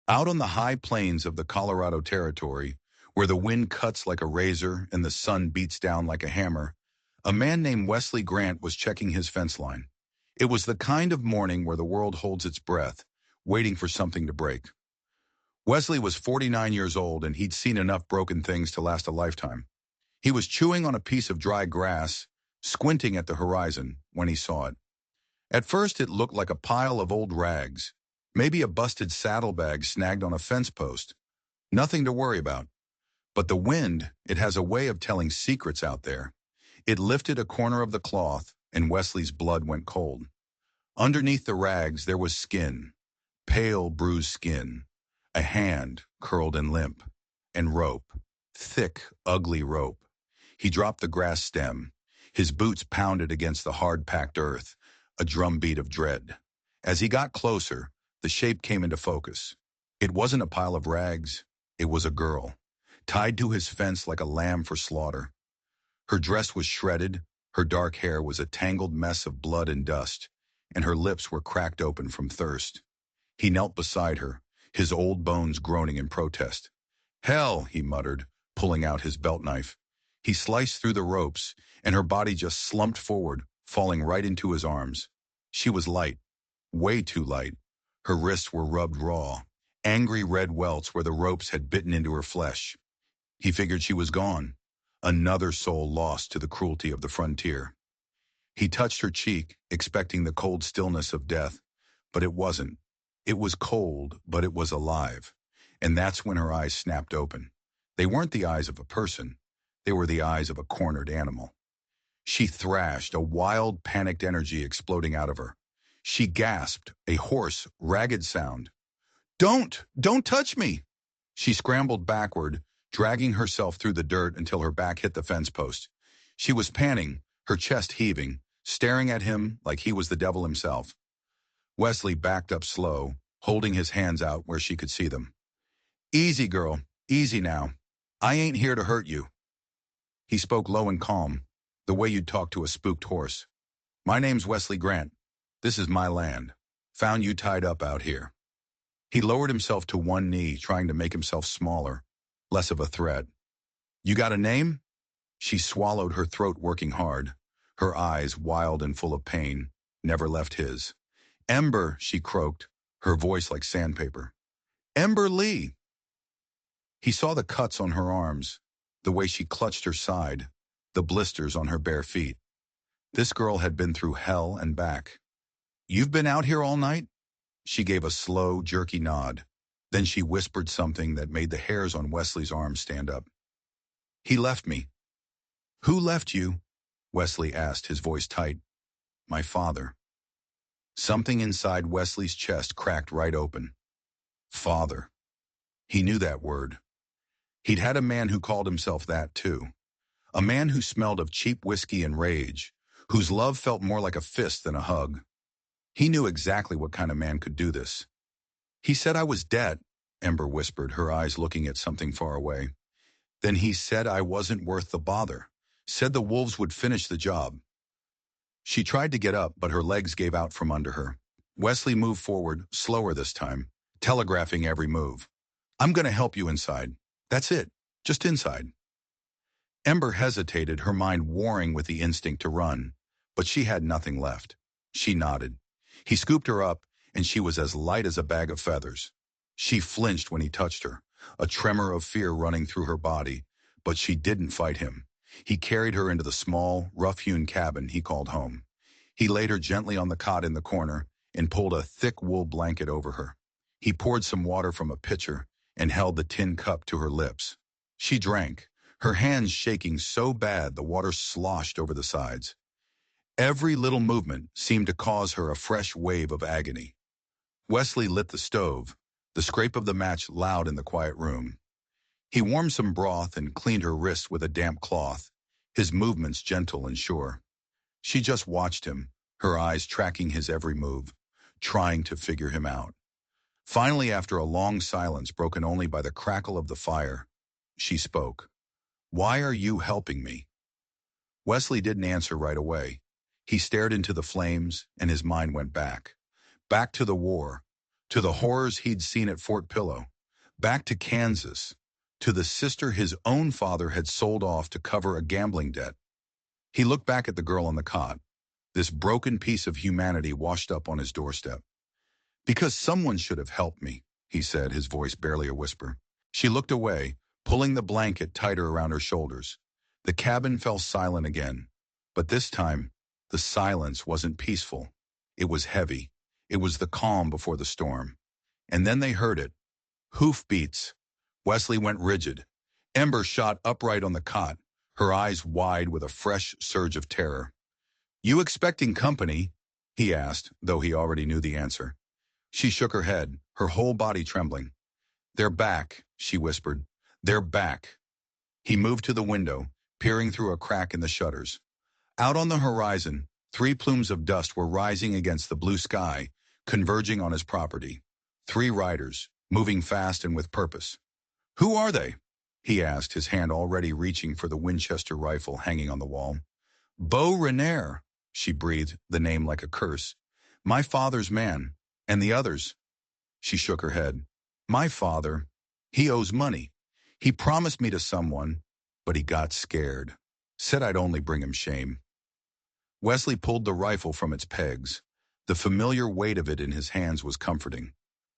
Out on the high plains of the Colorado Territory, where the wind cuts like a razor and the sun beats down like a hammer, a man named Wesley Grant was checking his fence line. It was the kind of morning where the world holds its breath, waiting for something to break. Wesley was 49 years old and he'd seen enough broken things to last a lifetime. He was chewing on a piece of dry grass, squinting at the horizon when he saw it. At first it looked like a pile of old rags, maybe a busted saddlebag snagged on a fence post. Nothing to worry about. But the wind, it has a way of telling secrets out there. It lifted a corner of the cloth, and Wesley's blood went cold. Underneath the rags there was skin, pale bruised skin, a hand curled and limp, and rope, thick, ugly rope. He dropped the grass stem. His boots pounded against the hard-packed earth, a drumbeat of dread. As he got closer, the shape came into focus. It wasn't a pile of rags. It was a girl, tied to his fence like a lamb for slaughter. Her dress was shredded, her dark hair was a tangled mess of blood and dust, and her lips were cracked open from thirst. He knelt beside her, his old bones groaning in protest. "Hell," he muttered, pulling out his belt knife. He sliced through the ropes, and her body just slumped forward, falling right into his arms. She was light, way too light. Her wrists were rubbed raw, angry red welts where the ropes had bitten into her flesh. He figured she was gone, another soul lost to the cruelty of the frontier. He touched her cheek, expecting the cold stillness of death, but it wasn't. It was cold, but it was alive, and that's when her eyes snapped open. They weren't the eyes of a person. They were the eyes of a cornered animal. She thrashed, a wild, panicked energy exploding out of her. She gasped, a hoarse, ragged sound. Don't touch me!" She scrambled backward, dragging herself through the dirt until her back hit the fence post. She was panting, her chest heaving, staring at him like he was the devil himself. Wesley backed up slow, holding his hands out where she could see them. "Easy, girl, easy now. I ain't here to hurt you." He spoke low and calm, the way you'd talk to a spooked horse. "My name's Wesley Grant. This is my land. Found you tied up out here." He lowered himself to one knee, trying to make himself smaller, less of a threat. "You got a name?" She swallowed, her throat working hard. Her eyes, wild and full of pain, never left his. "Ember," she croaked, her voice like sandpaper. "Ember Lee." He saw the cuts on her arms, the way she clutched her side, the blisters on her bare feet. This girl had been through hell and back. "You've been out here all night?" She gave a slow, jerky nod. Then she whispered something that made the hairs on Wesley's arms stand up. "He left me." "Who left you?" Wesley asked, his voice tight. "My father." Something inside Wesley's chest cracked right open. Father. He knew that word. He'd had a man who called himself that too. A man who smelled of cheap whiskey and rage, whose love felt more like a fist than a hug. He knew exactly what kind of man could do this. "He said I was dead," Ember whispered, her eyes looking at something far away. "Then he said I wasn't worth the bother. Said the wolves would finish the job." She tried to get up, but her legs gave out from under her. Wesley moved forward, slower this time, telegraphing every move. "I'm going to help you inside. That's it. Just inside." Ember hesitated, her mind warring with the instinct to run, but she had nothing left. She nodded. He scooped her up, and she was as light as a bag of feathers. She flinched when he touched her, a tremor of fear running through her body, but she didn't fight him. He carried her into the small, rough-hewn cabin he called home. He laid her gently on the cot in the corner and pulled a thick wool blanket over her. He poured some water from a pitcher and held the tin cup to her lips. She drank, her hands shaking so bad the water sloshed over the sides. Every little movement seemed to cause her a fresh wave of agony. Wesley lit the stove, the scrape of the match loud in the quiet room. He warmed some broth and cleaned her wrists with a damp cloth, his movements gentle and sure. She just watched him, her eyes tracking his every move, trying to figure him out. Finally, after a long silence broken only by the crackle of the fire, she spoke. "Why are you helping me?" Wesley didn't answer right away. He stared into the flames, and his mind went back. Back to the war, to the horrors he'd seen at Fort Pillow, back to Kansas, to the sister his own father had sold off to cover a gambling debt. He looked back at the girl on the cot, this broken piece of humanity washed up on his doorstep. Because someone should have helped me, he said, his voice barely a whisper. She looked away, pulling the blanket tighter around her shoulders. The cabin fell silent again. But this time, the silence wasn't peaceful. It was heavy. It was the calm before the storm. And then they heard it. Hoofbeats. Wesley went rigid. Ember shot upright on the cot, her eyes wide with a fresh surge of terror. "You expecting company?" he asked, though he already knew the answer. She shook her head, her whole body trembling. "They're back," she whispered. "They're back." He moved to the window, peering through a crack in the shutters. Out on the horizon, 3 plumes of dust were rising against the blue sky, converging on his property. 3 riders, moving fast and with purpose. "Who are they?" he asked, his hand already reaching for the Winchester rifle hanging on the wall. "Beau Renaire," she breathed, the name like a curse. "My father's man. And the others?" She shook her head. "My father, he owes money. He promised me to someone, but he got scared. Said I'd only bring him shame." Wesley pulled the rifle from its pegs. The familiar weight of it in his hands was comforting.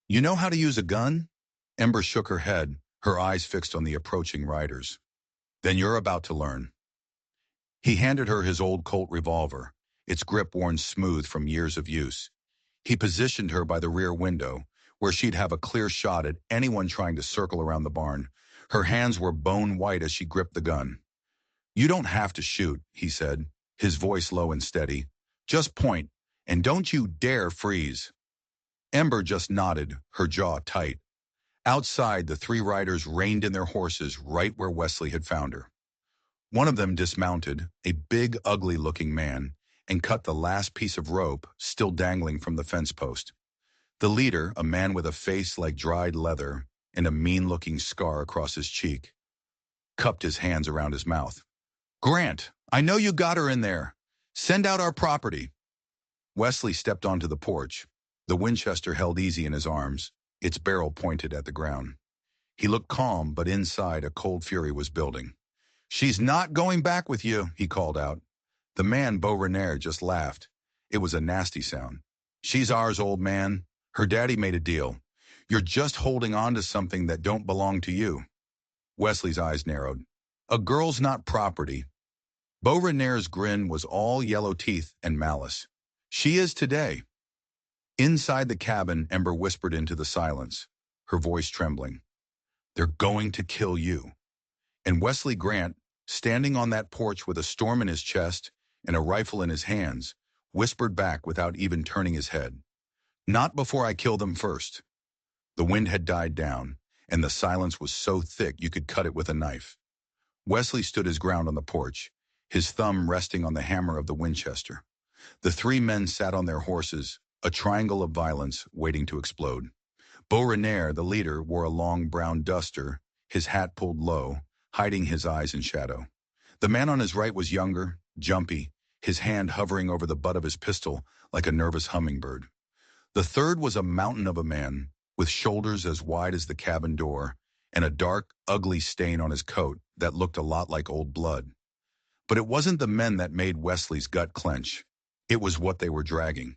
"You know how to use a gun?" Ember shook her head, her eyes fixed on the approaching riders. "Then you're about to learn." He handed her his old Colt revolver, its grip worn smooth from years of use. He positioned her by the rear window, where she'd have a clear shot at anyone trying to circle around the barn. Her hands were bone white as she gripped the gun. "You don't have to shoot," he said, his voice low and steady. "Just point, and don't you dare freeze." Ember just nodded, her jaw tight. Outside, the 3 riders reined in their horses right where Wesley had found her. One of them dismounted, a big, ugly-looking man, and cut the last piece of rope still dangling from the fence post. The leader, a man with a face like dried leather and a mean-looking scar across his cheek, cupped his hands around his mouth. "Grant, I know you got her in there. Send out our property." Wesley stepped onto the porch, the Winchester held easy in his arms, its barrel pointed at the ground. He looked calm, but inside a cold fury was building. "She's not going back with you," he called out. The man, Beau Renaire, just laughed. It was a nasty sound. "She's ours, old man. Her daddy made a deal. You're just holding on to something that don't belong to you." Wesley's eyes narrowed. "A girl's not property." Beau Renaire's grin was all yellow teeth and malice. "She is today." Inside the cabin, Ember whispered into the silence, her voice trembling. "They're going to kill you." And Wesley Grant, standing on that porch with a storm in his chest and a rifle in his hands, whispered back without even turning his head. "Not before I kill them first." The wind had died down, and the silence was so thick you could cut it with a knife. Wesley stood his ground on the porch, his thumb resting on the hammer of the Winchester. The 3 men sat on their horses, a triangle of violence waiting to explode. Beau Renaire, the leader, wore a long brown duster, his hat pulled low, hiding his eyes in shadow. The man on his right was younger, jumpy, his hand hovering over the butt of his pistol like a nervous hummingbird. The third was a mountain of a man, with shoulders as wide as the cabin door, and a dark, ugly stain on his coat that looked a lot like old blood. But it wasn't the men that made Wesley's gut clench. It was what they were dragging.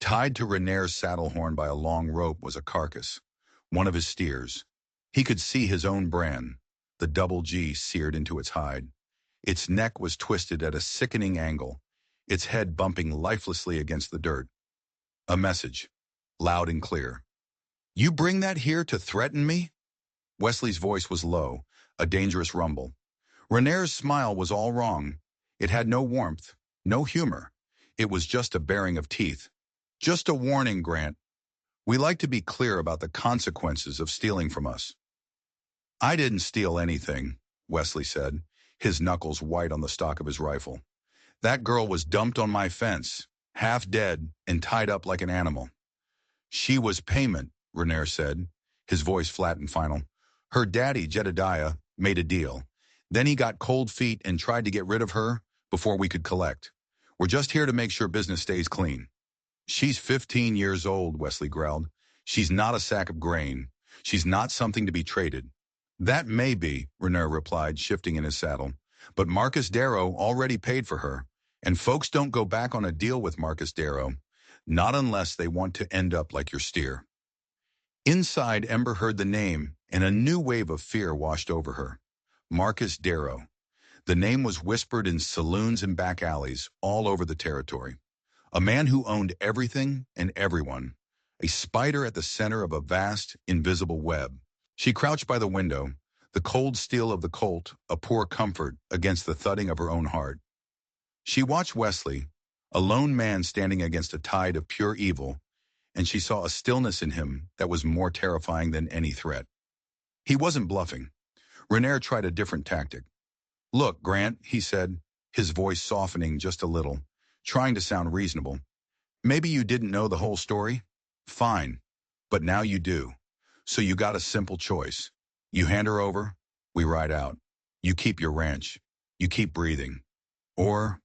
Tied to Renaire's saddle horn by a long rope was a carcass, one of his steers. He could see his own brand, the double G seared into its hide. Its neck was twisted at a sickening angle, its head bumping lifelessly against the dirt. A message, loud and clear. "You bring that here to threaten me?" Wesley's voice was low, a dangerous rumble. Renaire's smile was all wrong. It had no warmth, no humor. It was just a baring of teeth. "Just a warning, Grant. We like to be clear about the consequences of stealing from us." "I didn't steal anything," Wesley said, his knuckles white on the stock of his rifle. "That girl was dumped on my fence, half dead and tied up like an animal." "She was payment," Renaire said, his voice flat and final. "Her daddy, Jedediah, made a deal. Then he got cold feet and tried to get rid of her before we could collect. We're just here to make sure business stays clean." "She's 15 years old," Wesley growled. She's not a sack of grain. She's not something to be traded. That may be, Renier replied, shifting in his saddle. But Marcus Darrow already paid for her, and folks don't go back on a deal with Marcus Darrow, not unless they want to end up like your steer. Inside, Ember heard the name, and a new wave of fear washed over her. Marcus Darrow. The name was whispered in saloons and back alleys all over the territory. A man who owned everything and everyone. A spider at the center of a vast, invisible web. She crouched by the window, the cold steel of the Colt a poor comfort against the thudding of her own heart. She watched Wesley, a lone man standing against a tide of pure evil, and she saw a stillness in him that was more terrifying than any threat. He wasn't bluffing. Renier tried a different tactic. "Look, Grant," he said, his voice softening just a little, trying to sound reasonable. "Maybe you didn't know the whole story? Fine. But now you do. So you got a simple choice. You hand her over, we ride out. You keep your ranch. You keep breathing. Or—"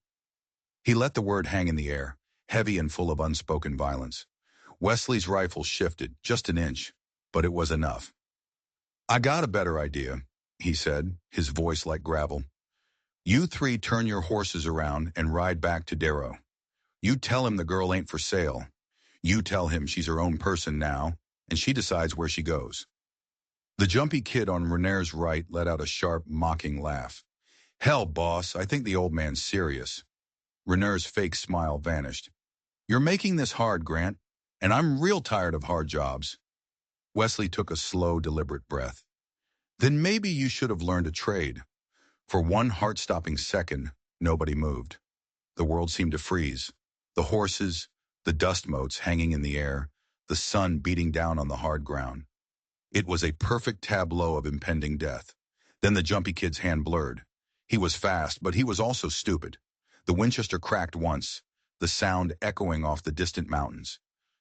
He let the word hang in the air, heavy and full of unspoken violence. Wesley's rifle shifted just an inch, but it was enough. "I got a better idea," he said, his voice like gravel. "You three turn your horses around and ride back to Darrow. You tell him the girl ain't for sale. You tell him she's her own person now, and she decides where she goes." The jumpy kid on Renier's right let out a sharp, mocking laugh. "Hell, boss, I think the old man's serious." Renier's fake smile vanished. "You're making this hard, Grant, and I'm real tired of hard jobs." Wesley took a slow, deliberate breath. "Then maybe you should have learned to trade." For one heart-stopping second, nobody moved. The world seemed to freeze. The horses, the dust motes hanging in the air, the sun beating down on the hard ground. It was a perfect tableau of impending death. Then the jumpy kid's hand blurred. He was fast, but he was also stupid. The Winchester cracked once, the sound echoing off the distant mountains.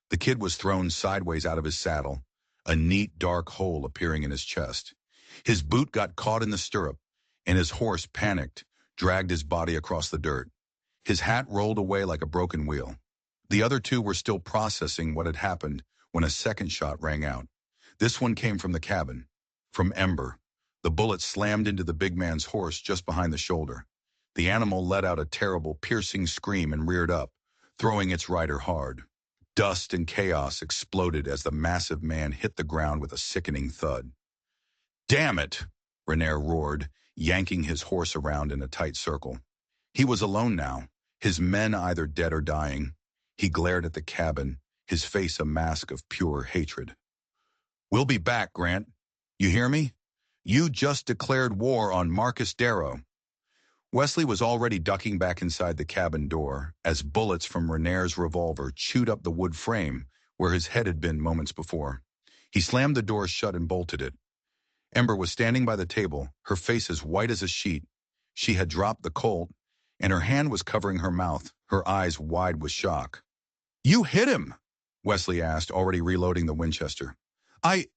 The kid was thrown sideways out of his saddle, a neat, dark hole appearing in his chest. His boot got caught in the stirrup, and his horse, panicked, dragged his body across the dirt. His hat rolled away like a broken wheel. The other two were still processing what had happened when a second shot rang out. This one came from the cabin, from Ember. The bullet slammed into the big man's horse just behind the shoulder. The animal let out a terrible, piercing scream and reared up, throwing its rider hard. Dust and chaos exploded as the massive man hit the ground with a sickening thud. "Damn it!" Renier roared, yanking his horse around in a tight circle. He was alone now, his men either dead or dying. He glared at the cabin, his face a mask of pure hatred. "We'll be back, Grant. You hear me? You just declared war on Marcus Darrow." Wesley was already ducking back inside the cabin door as bullets from Renier's revolver chewed up the wood frame where his head had been moments before. He slammed the door shut and bolted it. Ember was standing by the table, her face as white as a sheet. She had dropped the Colt, and her hand was covering her mouth, her eyes wide with shock. "You hit him?" Wesley asked, already reloading the Winchester. I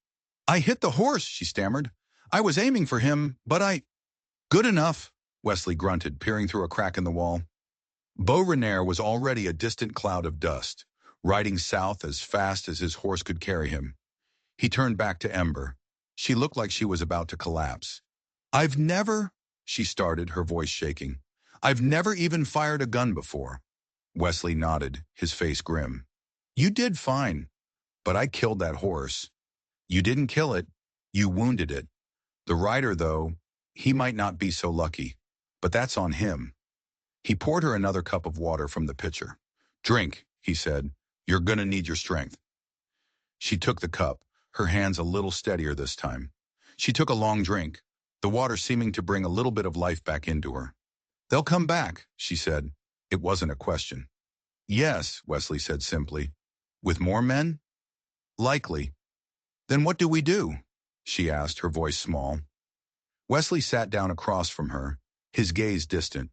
hit the horse," she stammered. "I was aiming for him, but I—" "Good enough," Wesley grunted, peering through a crack in the wall. Beau Renier was already a distant cloud of dust, riding south as fast as his horse could carry him. He turned back to Ember. She looked like she was about to collapse. "I've never—" she started, her voice shaking. "I've never even fired a gun before." Wesley nodded, his face grim. "You did fine, but I killed that horse. You didn't kill it, you wounded it. The rider, though, he might not be so lucky, but that's on him." He poured her another cup of water from the pitcher. "Drink," he said. "You're gonna need your strength." She took the cup, her hands a little steadier this time. She took a long drink, the water seeming to bring a little bit of life back into her. "They'll come back," she said. It wasn't a question. "Yes," Wesley said simply. "With more men?" "Likely." "Then what do we do?" she asked, her voice small. Wesley sat down across from her, his gaze distant.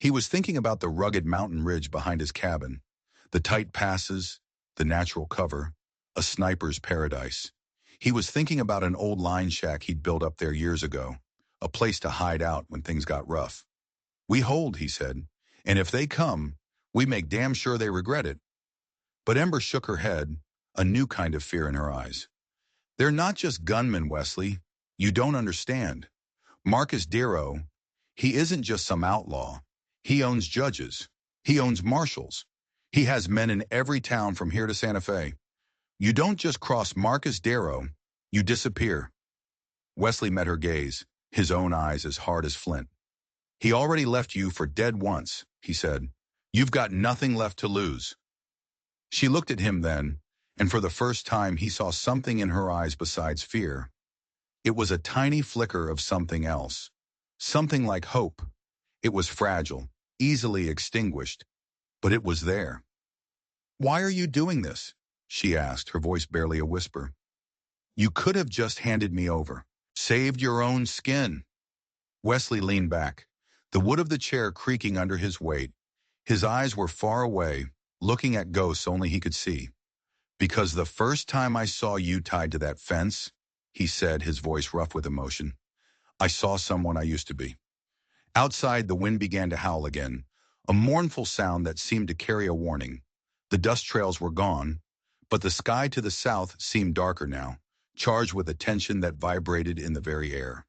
He was thinking about the rugged mountain ridge behind his cabin, the tight passes, the natural cover, a sniper's paradise. He was thinking about an old line shack he'd built up there years ago, a place to hide out when things got rough. "We hold," he said, "and if they come, we make damn sure they regret it." But Ember shook her head, a new kind of fear in her eyes. "They're not just gunmen, Wesley. You don't understand. Marcus Darrow, he isn't just some outlaw. He owns judges. He owns marshals. He has men in every town from here to Santa Fe. You don't just cross Marcus Darrow, you disappear." Wesley met her gaze, his own eyes as hard as flint. "He already left you for dead once," he said. "You've got nothing left to lose." She looked at him then, and for the first time he saw something in her eyes besides fear. It was a tiny flicker of something else. Something like hope. It was fragile, easily extinguished, but it was there. "Why are you doing this?" she asked, her voice barely a whisper. "You could have just handed me over. Saved your own skin." Wesley leaned back, the wood of the chair creaking under his weight. His eyes were far away, looking at ghosts only he could see. "Because the first time I saw you tied to that fence," he said, his voice rough with emotion, "I saw someone I used to be." Outside, the wind began to howl again, a mournful sound that seemed to carry a warning. The dust trails were gone, but the sky to the south seemed darker now, charged with a tension that vibrated in the very air.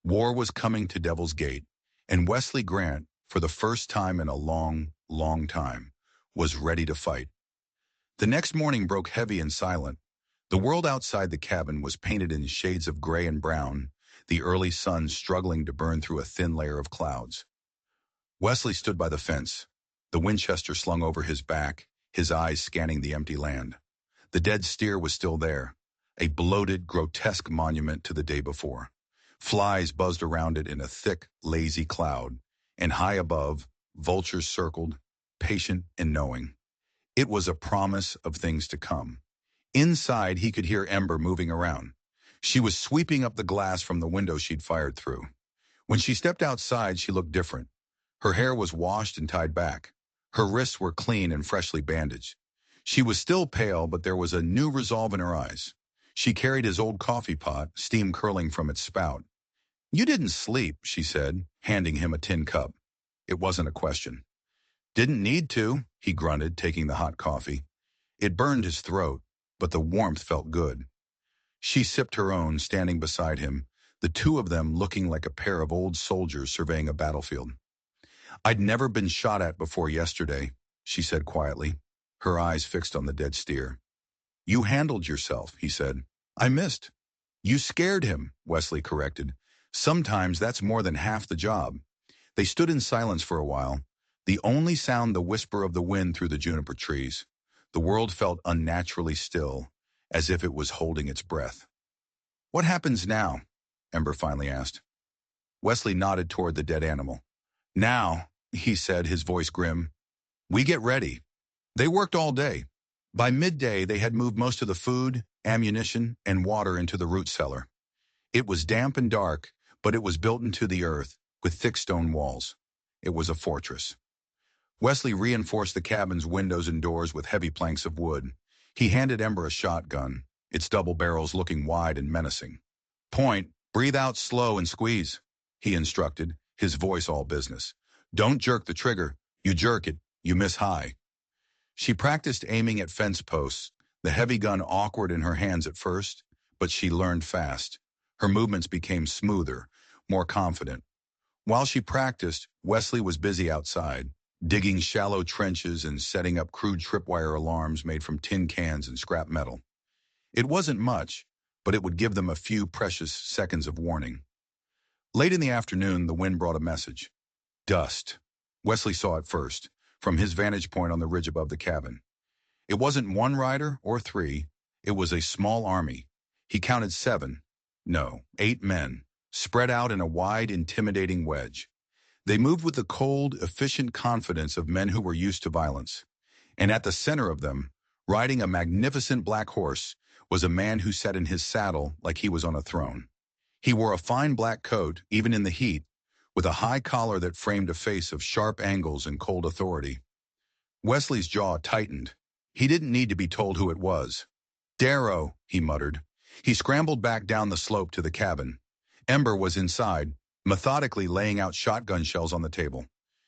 War was coming to Devil's Gate, and Wesley Grant, for the first time in a long, long time, was ready to fight. The next morning broke heavy and silent. The world outside the cabin was painted in shades of gray and brown, the early sun struggling to burn through a thin layer of clouds. Wesley stood by the fence, the Winchester slung over his back, his eyes scanning the empty land. The dead steer was still there, a bloated, grotesque monument to the day before. Flies buzzed around it in a thick, lazy cloud, and high above, vultures circled, patient and knowing. It was a promise of things to come. Inside, he could hear Ember moving around. She was sweeping up the glass from the window she'd fired through. When she stepped outside, she looked different. Her hair was washed and tied back. Her wrists were clean and freshly bandaged. She was still pale, but there was a new resolve in her eyes. She carried his old coffee pot, steam curling from its spout. "You didn't sleep," she said, handing him a tin cup. It wasn't a question. "Didn't need to," he grunted, taking the hot coffee. It burned his throat, but the warmth felt good. She sipped her own, standing beside him, the two of them looking like a pair of old soldiers surveying a battlefield. "I'd never been shot at before yesterday," she said quietly, her eyes fixed on the dead steer. "You handled yourself," he said. "I missed." "You scared him," Wesley corrected. "Sometimes that's more than half the job." They stood in silence for a while, the only sound the whisper of the wind through the juniper trees. The world felt unnaturally still, as if it was holding its breath. "What happens now?" Ember finally asked. Wesley nodded toward the dead animal. "Now," he said, his voice grim, "we get ready." They worked all day. By midday, they had moved most of the food, ammunition, and water into the root cellar. It was damp and dark, but it was built into the earth, with thick stone walls. It was a fortress. Wesley reinforced the cabin's windows and doors with heavy planks of wood. He handed Ember a shotgun, its double barrels looking wide and menacing. "Point, breathe out slow and squeeze," he instructed, his voice all business. "Don't jerk the trigger. You jerk it, you miss high." She practiced aiming at fence posts, the heavy gun awkward in her hands at first, but she learned fast. Her movements became smoother, more confident. While she practiced, Wesley was busy outside, digging shallow trenches and setting up crude tripwire alarms made from tin cans and scrap metal. It wasn't much, but it would give them a few precious seconds of warning. Late in the afternoon, the wind brought a message. Dust. Wesley saw it first, from his vantage point on the ridge above the cabin. It wasn't one rider or three. It was a small army. He counted 7, no, 8 men, spread out in a wide, intimidating wedge. They moved with the cold, efficient confidence of men who were used to violence. And at the center of them, riding a magnificent black horse, was a man who sat in his saddle like he was on a throne. He wore a fine black coat, even in the heat, with a high collar that framed a face of sharp angles and cold authority. Wesley's jaw tightened. He didn't need to be told who it was. "Darrow," he muttered. He scrambled back down the slope to the cabin. Ember was inside, methodically laying out shotgun shells on the table.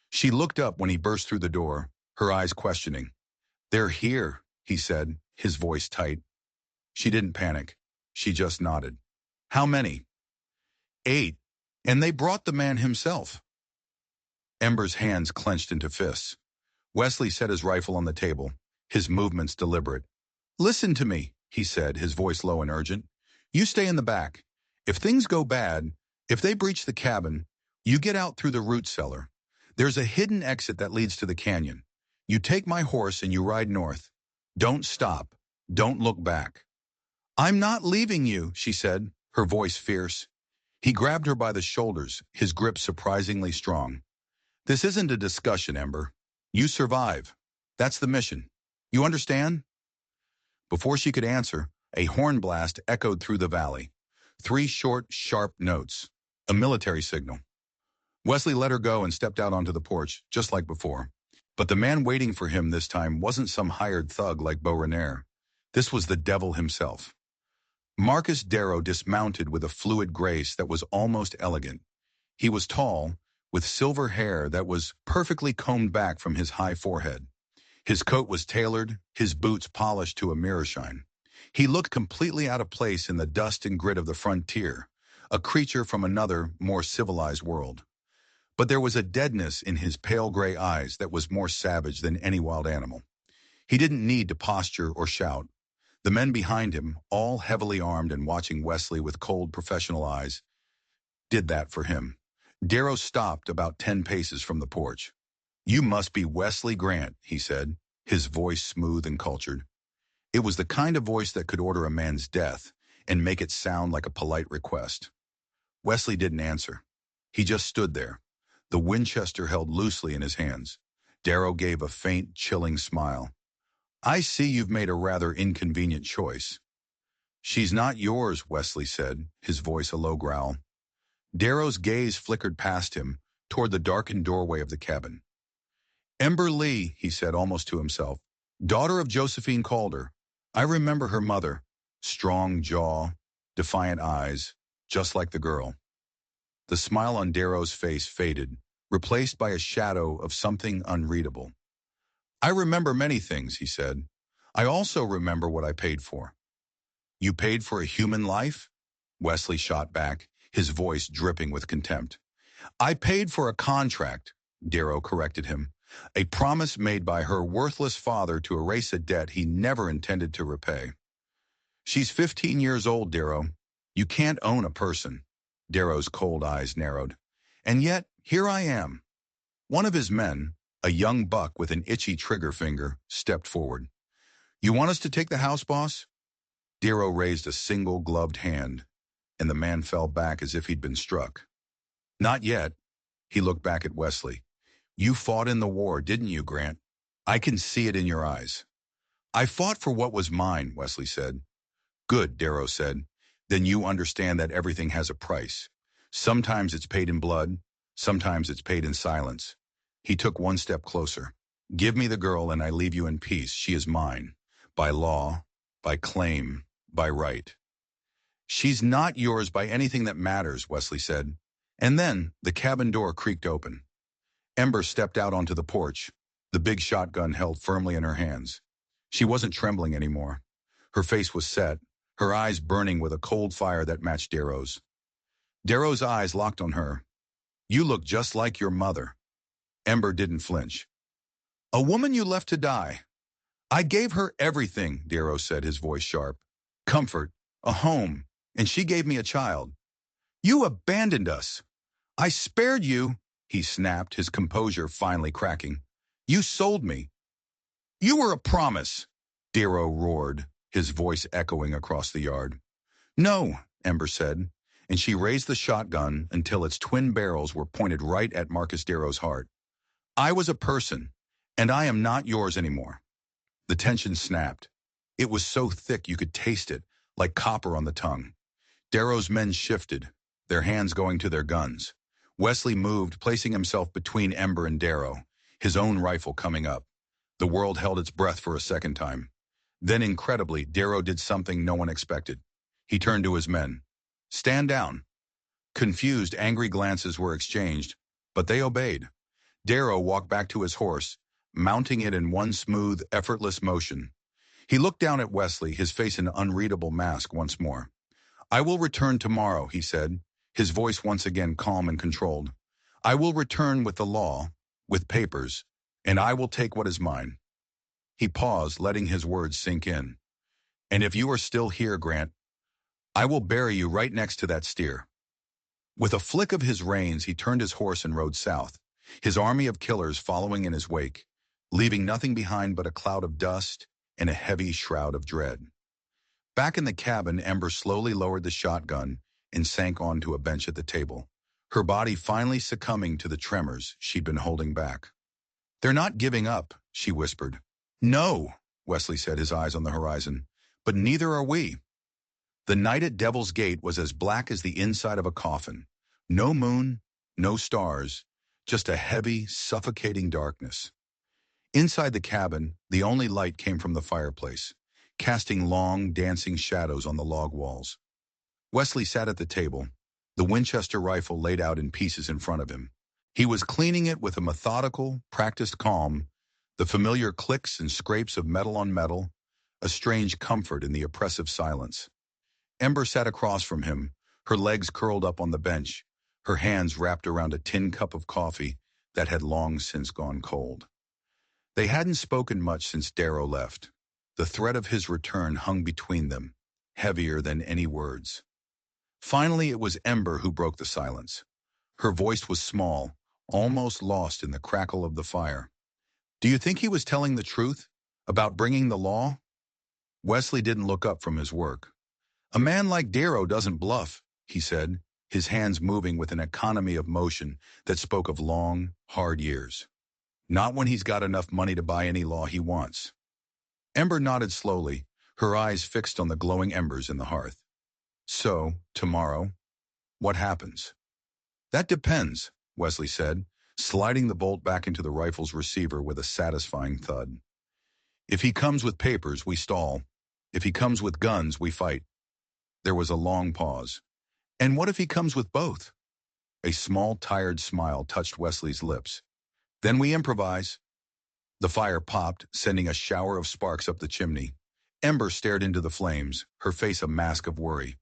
She looked up when he burst through the door, her eyes questioning. "They're here," he said, his voice tight. She didn't panic. She just nodded. How many? 8. And they brought the man himself. Ember's hands clenched into fists. Wesley set his rifle on the table, his movements deliberate. Listen to me, he said, his voice low and urgent. You stay in the back. If things go bad, if they breach the cabin, you get out through the root cellar. There's a hidden exit that leads to the canyon. You take my horse and you ride north. Don't stop. Don't look back. I'm not leaving you, she said, her voice fierce. He grabbed her by the shoulders, his grip surprisingly strong. This isn't a discussion, Ember. You survive. That's the mission. You understand? Before she could answer, a horn blast echoed through the valley. 3 short, sharp notes. A military signal. Wesley let her go and stepped out onto the porch, just like before. But the man waiting for him this time wasn't some hired thug like Beaurenaire. This was the devil himself. Marcus Darrow dismounted with a fluid grace that was almost elegant. He was tall, with silver hair that was perfectly combed back from his high forehead. His coat was tailored, his boots polished to a mirror shine. He looked completely out of place in the dust and grit of the frontier, a creature from another, more civilized world. But there was a deadness in his pale gray eyes that was more savage than any wild animal. He didn't need to posture or shout. The men behind him, all heavily armed and watching Wesley with cold professional eyes, did that for him. Darrow stopped about 10 paces from the porch. You must be Wesley Grant, he said, his voice smooth and cultured. It was the kind of voice that could order a man's death and make it sound like a polite request. Wesley didn't answer. He just stood there, the Winchester held loosely in his hands. Darrow gave a faint, chilling smile. I see you've made a rather inconvenient choice. She's not yours, Wesley said, his voice a low growl. Darrow's gaze flickered past him, toward the darkened doorway of the cabin. Ember Lee, he said almost to himself, daughter of Josephine Calder. I remember her mother, strong jaw, defiant eyes, just like the girl. The smile on Darrow's face faded, replaced by a shadow of something unreadable. I remember many things, he said. I also remember what I paid for. You paid for a human life? Wesley shot back, his voice dripping with contempt. I paid for a contract, Darrow corrected him. A promise made by her worthless father to erase a debt he never intended to repay. She's 15 years old, Darrow. You can't own a person. Darrow's cold eyes narrowed. And yet, here I am. One of his men, a young buck with an itchy trigger finger, stepped forward. You want us to take the house, boss? Darrow raised a single gloved hand, and the man fell back as if he'd been struck. Not yet. He looked back at Wesley. You fought in the war, didn't you, Grant? I can see it in your eyes. I fought for what was mine, Wesley said. Good, Darrow said. Then you understand that everything has a price. Sometimes it's paid in blood, sometimes it's paid in silence. He took one step closer. Give me the girl and I leave you in peace. She is mine. By law, by claim, by right. She's not yours by anything that matters, Wesley said. And then the cabin door creaked open. Ember stepped out onto the porch, the big shotgun held firmly in her hands. She wasn't trembling anymore. Her face was set, her eyes burning with a cold fire that matched Darrow's. Darrow's eyes locked on her. You look just like your mother. Ember didn't flinch. A woman you left to die. I gave her everything, Darrow said, his voice sharp. Comfort, a home, and she gave me a child. You abandoned us. I spared you, he snapped, his composure finally cracking. You sold me. You were a promise, Darrow roared, his voice echoing across the yard. No, Ember said, and she raised the shotgun until its twin barrels were pointed right at Marcus Darrow's heart. I was a person, and I am not yours anymore. The tension snapped. It was so thick you could taste it, like copper on the tongue. Darrow's men shifted, their hands going to their guns. Wesley moved, placing himself between Ember and Darrow, his own rifle coming up. The world held its breath for a second time. Then, incredibly, Darrow did something no one expected. He turned to his men. Stand down. Confused, angry glances were exchanged, but they obeyed. Darrow walked back to his horse, mounting it in one smooth, effortless motion. He looked down at Wesley, his face an unreadable mask once more. "I will return tomorrow," he said, his voice once again calm and controlled. "I will return with the law, with papers, and I will take what is mine." He paused, letting his words sink in. "And if you are still here, Grant, I will bury you right next to that steer." With a flick of his reins, he turned his horse and rode south, his army of killers following in his wake, leaving nothing behind but a cloud of dust and a heavy shroud of dread. Back in the cabin, Ember slowly lowered the shotgun and sank onto a bench at the table, her body finally succumbing to the tremors she'd been holding back. "They're not giving up," she whispered. "No," Wesley said, his eyes on the horizon, "but neither are we." The night at Devil's Gate was as black as the inside of a coffin. No moon, no stars, just a heavy, suffocating darkness. Inside the cabin, the only light came from the fireplace, casting long, dancing shadows on the log walls. Wesley sat at the table, the Winchester rifle laid out in pieces in front of him. He was cleaning it with a methodical, practiced calm, the familiar clicks and scrapes of metal on metal, a strange comfort in the oppressive silence. Ember sat across from him, her legs curled up on the bench, her hands wrapped around a tin cup of coffee that had long since gone cold. They hadn't spoken much since Darrow left. The threat of his return hung between them, heavier than any words. Finally, it was Ember who broke the silence. Her voice was small, almost lost in the crackle of the fire. "Do you think he was telling the truth about bringing the law?" Wesley didn't look up from his work. "A man like Darrow doesn't bluff," he said, his hands moving with an economy of motion that spoke of long, hard years. "Not when he's got enough money to buy any law he wants." Ember nodded slowly, her eyes fixed on the glowing embers in the hearth. "So, tomorrow, what happens?" "That depends," Wesley said, sliding the bolt back into the rifle's receiver with a satisfying thud. "If he comes with papers, we stall. If he comes with guns, we fight." There was a long pause. "And what if he comes with both?" A small, tired smile touched Wesley's lips. "Then we improvise." The fire popped, sending a shower of sparks up the chimney. Ember stared into the flames, her face a mask of worry.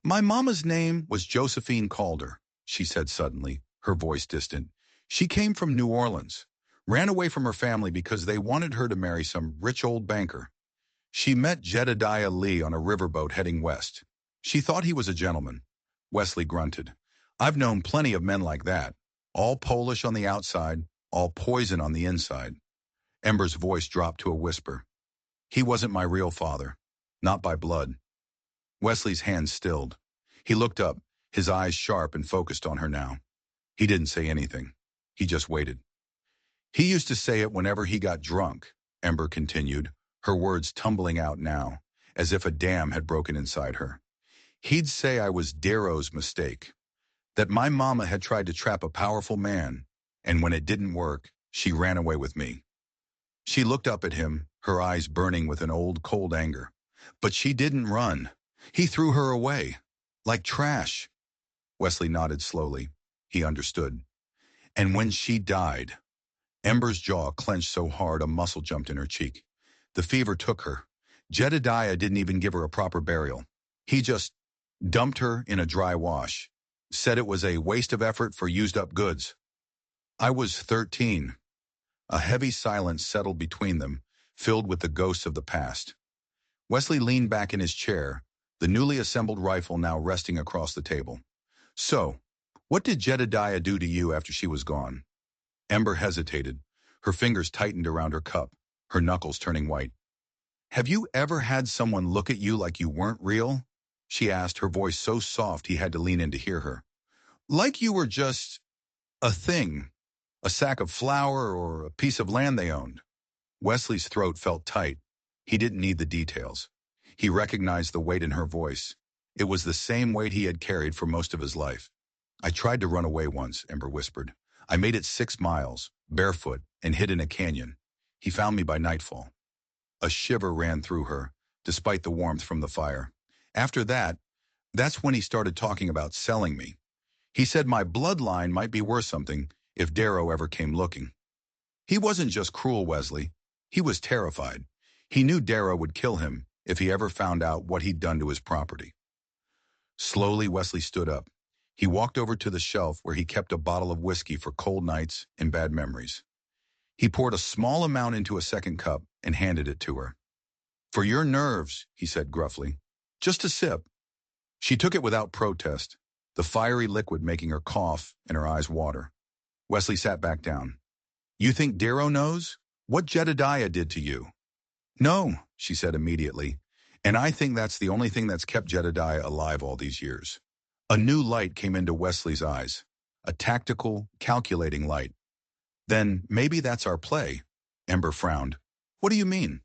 "My mama's name was Josephine Calder," she said suddenly, her voice distant. "She came from New Orleans, ran away from her family because they wanted her to marry some rich old banker. She met Jedediah Lee on a riverboat heading west. She thought he was a gentleman." Wesley grunted. "I've known plenty of men like that, all Polish on the outside, all poison on the inside." Ember's voice dropped to a whisper. "He wasn't my real father, not by blood." Wesley's hands stilled. He looked up, his eyes sharp and focused on her now. He didn't say anything. He just waited. "He used to say it whenever he got drunk," Ember continued, her words tumbling out now, as if a dam had broken inside her. "He'd say I was Darrow's mistake, that my mama had tried to trap a powerful man, and when it didn't work, she ran away with me." She looked up at him, her eyes burning with an old, cold anger. "But she didn't run. He threw her away. Like trash." Wesley nodded slowly. He understood. "And when she died," Ember's jaw clenched so hard a muscle jumped in her cheek. "The fever took her. Jedediah didn't even give her a proper burial. He just dumped her in a dry wash. Said it was a waste of effort for used-up goods." "I was 13. A heavy silence settled between them, filled with the ghosts of the past. Wesley leaned back in his chair, the newly assembled rifle now resting across the table. "So, what did Jedediah do to you after she was gone?" Ember hesitated, her fingers tightened around her cup, her knuckles turning white. "Have you ever had someone look at you like you weren't real?" she asked, her voice so soft he had to lean in to hear her. "Like you were just a thing, a sack of flour or a piece of land they owned." Wesley's throat felt tight. He didn't need the details. He recognized the weight in her voice. It was the same weight he had carried for most of his life. "I tried to run away once," Ember whispered. "I made it 6 miles, barefoot, and hid in a canyon. He found me by nightfall." A shiver ran through her, despite the warmth from the fire. "After that, that's when he started talking about selling me. He said my bloodline might be worth something if Darrow ever came looking. He wasn't just cruel, Wesley. He was terrified. He knew Darrow would kill him if he ever found out what he'd done to his property. Slowly, Wesley stood up. He walked over to the shelf where he kept a bottle of whiskey for cold nights and bad memories. He poured a small amount into a second cup and handed it to her. "For your nerves," he said gruffly. "Just a sip." She took it without protest, the fiery liquid making her cough and her eyes water. Wesley sat back down. "You think Darrow knows? What Jedediah did to you?" "No," she said immediately, "and I think that's the only thing that's kept Jedediah alive all these years." A new light came into Wesley's eyes, a tactical, calculating light. "Then maybe that's our play." Ember frowned. "What do you mean?"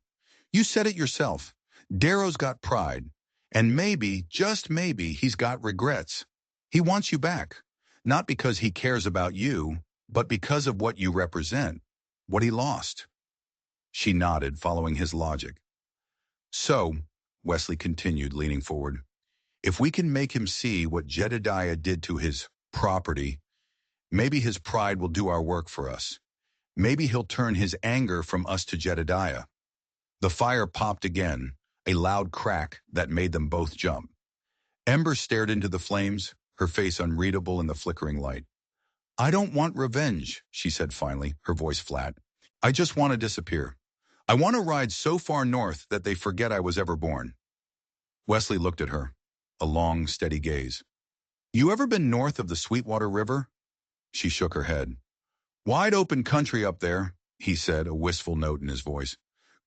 "You said it yourself. Darrow's got pride, and maybe, just maybe, he's got regrets. He wants you back, not because he cares about you, but because of what you represent, what he lost." She nodded, following his logic. "So," Wesley continued, leaning forward, "if we can make him see what Jedediah did to his property, maybe his pride will do our work for us. Maybe he'll turn his anger from us to Jedediah." The fire popped again, a loud crack that made them both jump. Ember stared into the flames, her face unreadable in the flickering light. "I don't want revenge," she said finally, her voice flat. "I just want to disappear. I want to ride so far north that they forget I was ever born." Wesley looked at her, a long, steady gaze. "You ever been north of the Sweetwater River?" She shook her head. "Wide open country up there," he said, a wistful note in his voice.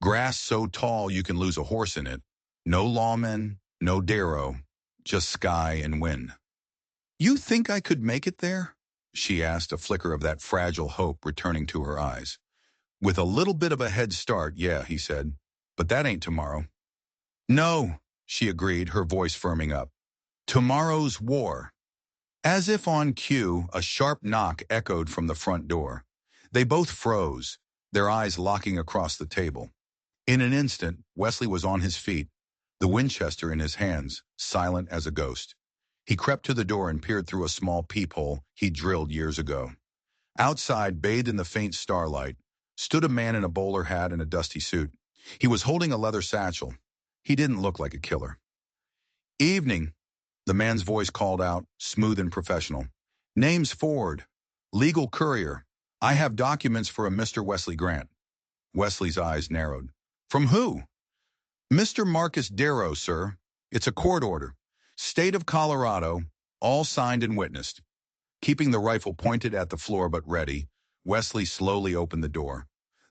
"Grass so tall you can lose a horse in it. No lawmen, no Darrow, just sky and wind." "You think I could make it there?" she asked, a flicker of that fragile hope returning to her eyes. "With a little bit of a head start, yeah," he said. "But that ain't tomorrow." "No," she agreed, her voice firming up. "Tomorrow's war." As if on cue, a sharp knock echoed from the front door. They both froze, their eyes locking across the table. In an instant, Wesley was on his feet, the Winchester in his hands, silent as a ghost. He crept to the door and peered through a small peephole he'd drilled years ago. Outside, bathed in the faint starlight, stood a man in a bowler hat and a dusty suit. He was holding a leather satchel. He didn't look like a killer. "Evening," the man's voice called out, smooth and professional. "Name's Ford. Legal courier. I have documents for a Mr. Wesley Grant." Wesley's eyes narrowed. "From who?" "Mr. Marcus Darrow, sir. It's a court order. State of Colorado, all signed and witnessed." Keeping the rifle pointed at the floor but ready, Wesley slowly opened the door.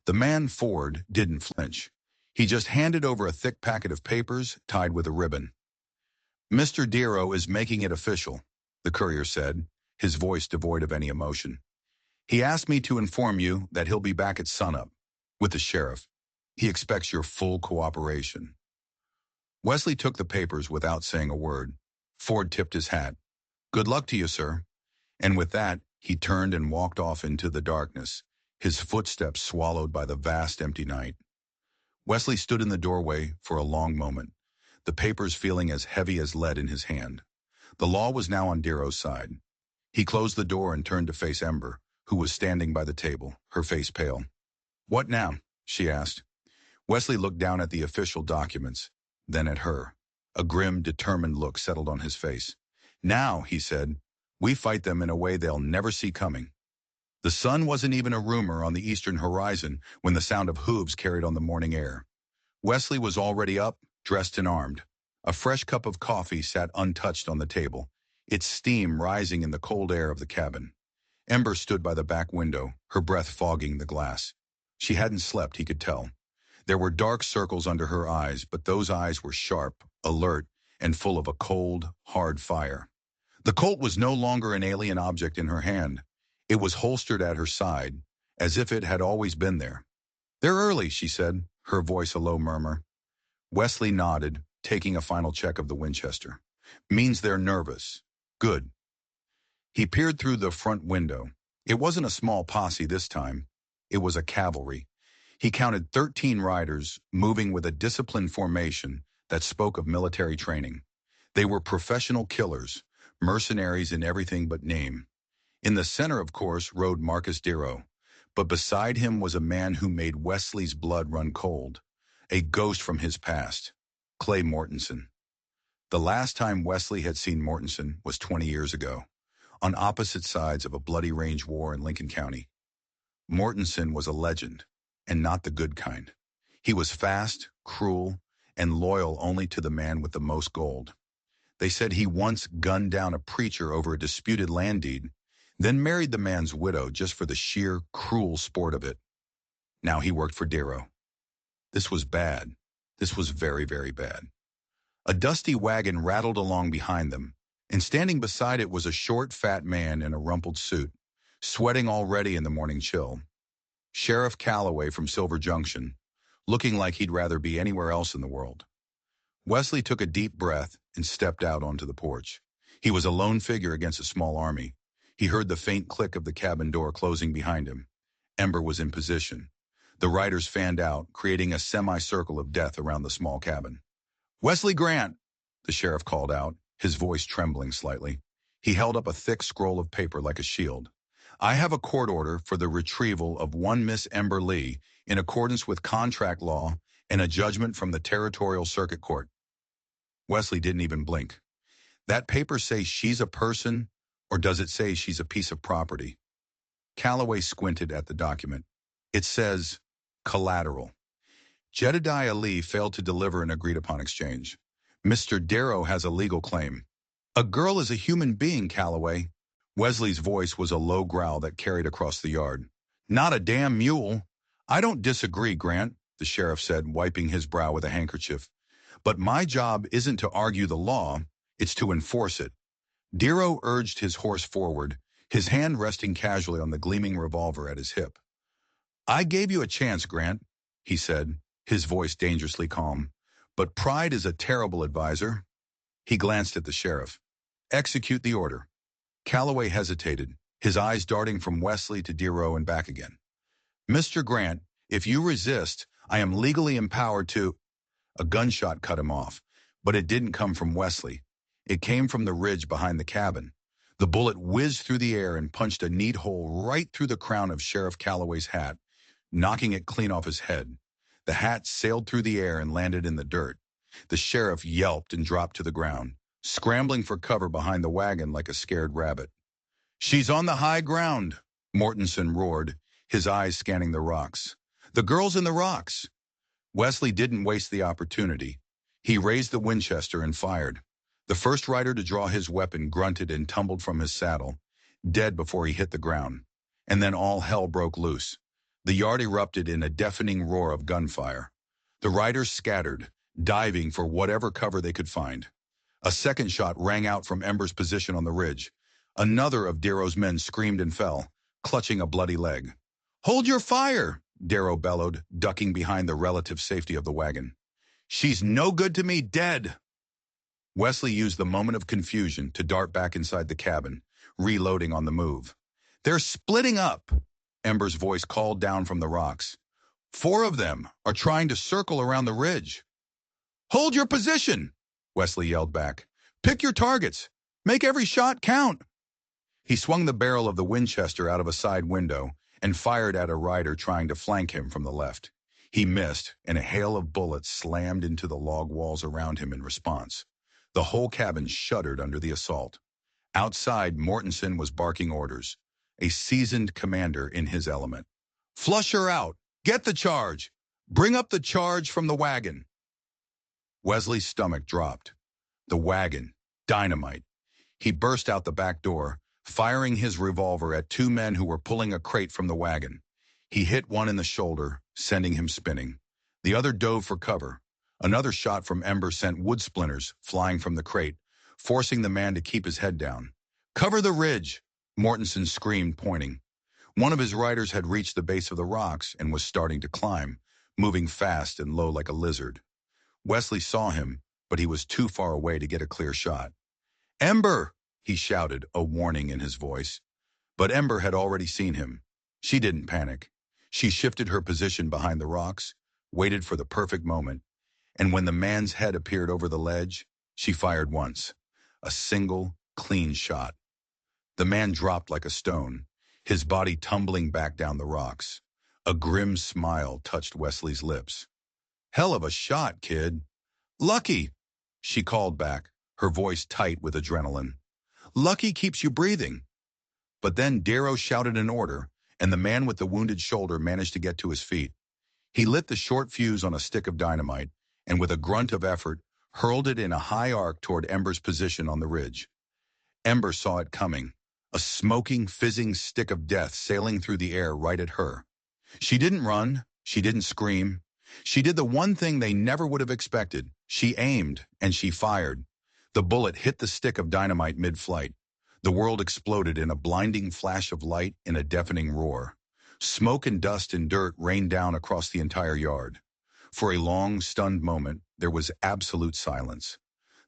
The man, Ford, didn't flinch. He just handed over a thick packet of papers tied with a ribbon. "Mr. Darrow is making it official," the courier said, his voice devoid of any emotion. "He asked me to inform you that he'll be back at sunup with the sheriff. He expects your full cooperation." Wesley took the papers without saying a word. Ford tipped his hat. "Good luck to you, sir." And with that, he turned and walked off into the darkness, his footsteps swallowed by the vast empty night. Wesley stood in the doorway for a long moment, the papers feeling as heavy as lead in his hand. The law was now on Darrow's side. He closed the door and turned to face Ember, who was standing by the table, her face pale. "What now?" she asked. Wesley looked down at the official documents, then at her. A grim, determined look settled on his face. "Now," he said, "we fight them in a way they'll never see coming." The sun wasn't even a rumor on the eastern horizon when the sound of hooves carried on the morning air. Wesley was already up, dressed and armed. A fresh cup of coffee sat untouched on the table, its steam rising in the cold air of the cabin. Ember stood by the back window, her breath fogging the glass. She hadn't slept, he could tell. There were dark circles under her eyes, but those eyes were sharp, alert, and full of a cold, hard fire. The Colt was no longer an alien object in her hand. It was holstered at her side, as if it had always been there. "They're early," she said, her voice a low murmur. Wesley nodded, taking a final check of the Winchester. "Means they're nervous. Good." He peered through the front window. It wasn't a small posse this time. It was a cavalry. He counted 13 riders, moving with a disciplined formation that spoke of military training. They were professional killers, mercenaries in everything but name. In the center, of course, rode Marcus Darrow, but beside him was a man who made Wesley's blood run cold. a ghost from his past. Clay Mortensen. The last time Wesley had seen Mortensen was 20 years ago, on opposite sides of a bloody range war in Lincoln County. Mortensen was a legend, and not the good kind. He was fast, cruel, and loyal only to the man with the most gold. They said he once gunned down a preacher over a disputed land deed, then married the man's widow just for the sheer, cruel sport of it. Now he worked for Darrow. This was bad. This was very, very bad. A dusty wagon rattled along behind them, and standing beside it was a short, fat man in a rumpled suit, sweating already in the morning chill. Sheriff Calloway from Silver Junction, looking like he'd rather be anywhere else in the world. Wesley took a deep breath and stepped out onto the porch. He was a lone figure against a small army. He heard the faint click of the cabin door closing behind him. Ember was in position. The riders fanned out, creating a semicircle of death around the small cabin. "Wesley Grant," the sheriff called out, his voice trembling slightly. He held up a thick scroll of paper like a shield. "I have a court order for the retrieval of one Miss Ember Lee in accordance with contract law and a judgment from the Territorial Circuit Court." Wesley didn't even blink. "That paper say she's a person, or does it say she's a piece of property?" Calloway squinted at the document. "It says, collateral. Jedediah Lee failed to deliver an agreed-upon exchange. Mr. Darrow has a legal claim." "A girl is a human being, Calloway." Wesley's voice was a low growl that carried across the yard. "Not a damn mule." "I don't disagree, Grant," the sheriff said, wiping his brow with a handkerchief. "But my job isn't to argue the law, it's to enforce it." Darrow urged his horse forward, his hand resting casually on the gleaming revolver at his hip. "I gave you a chance, Grant," he said, his voice dangerously calm. "But pride is a terrible advisor." He glanced at the sheriff. "Execute the order." Calloway hesitated, his eyes darting from Wesley to Darrow and back again. "Mr. Grant, if you resist, I am legally empowered to—" A gunshot cut him off, but it didn't come from Wesley. It came from the ridge behind the cabin. The bullet whizzed through the air and punched a neat hole right through the crown of Sheriff Calloway's hat, knocking it clean off his head. The hat sailed through the air and landed in the dirt. The sheriff yelped and dropped to the ground, scrambling for cover behind the wagon like a scared rabbit. "She's on the high ground," Mortensen roared, his eyes scanning the rocks. "The girl's in the rocks." Wesley didn't waste the opportunity. He raised the Winchester and fired. The first rider to draw his weapon grunted and tumbled from his saddle, dead before he hit the ground. And then all hell broke loose. The yard erupted in a deafening roar of gunfire. The riders scattered, diving for whatever cover they could find. A second shot rang out from Ember's position on the ridge. Another of Darrow's men screamed and fell, clutching a bloody leg. "Hold your fire!" Darrow bellowed, ducking behind the relative safety of the wagon. "She's no good to me, dead!" Wesley used the moment of confusion to dart back inside the cabin, reloading on the move. "They're splitting up!" Ember's voice called down from the rocks. "4 of them are trying to circle around the ridge." "Hold your position!" Wesley yelled back. "Pick your targets! Make every shot count!" He swung the barrel of the Winchester out of a side window and fired at a rider trying to flank him from the left. He missed, and a hail of bullets slammed into the log walls around him in response. The whole cabin shuddered under the assault. Outside, Mortensen was barking orders, a seasoned commander in his element. "Flush her out! Get the charge! Bring up the charge from the wagon!" Wesley's stomach dropped. The wagon. Dynamite. He burst out the back door, firing his revolver at 2 men who were pulling a crate from the wagon. He hit one in the shoulder, sending him spinning. The other dove for cover. Another shot from Ember sent wood splinters flying from the crate, forcing the man to keep his head down. "Cover the ridge!" Mortensen screamed, pointing. One of his riders had reached the base of the rocks and was starting to climb, moving fast and low like a lizard. Wesley saw him, but he was too far away to get a clear shot. "Ember!" he shouted, a warning in his voice. But Ember had already seen him. She didn't panic. She shifted her position behind the rocks, waited for the perfect moment, and when the man's head appeared over the ledge, she fired once. A single, clean shot. The man dropped like a stone, his body tumbling back down the rocks. A grim smile touched Wesley's lips. Hell of a shot, kid. Lucky, she called back, her voice tight with adrenaline. Lucky keeps you breathing. But then Darrow shouted an order, and the man with the wounded shoulder managed to get to his feet. He lit the short fuse on a stick of dynamite, and with a grunt of effort, hurled it in a high arc toward Ember's position on the ridge. Ember saw it coming, a smoking, fizzing stick of death sailing through the air right at her. She didn't run, she didn't scream. She did the one thing they never would have expected. She aimed, and she fired. The bullet hit the stick of dynamite mid-flight. The world exploded in a blinding flash of light and a deafening roar. Smoke and dust and dirt rained down across the entire yard. For a long, stunned moment, there was absolute silence.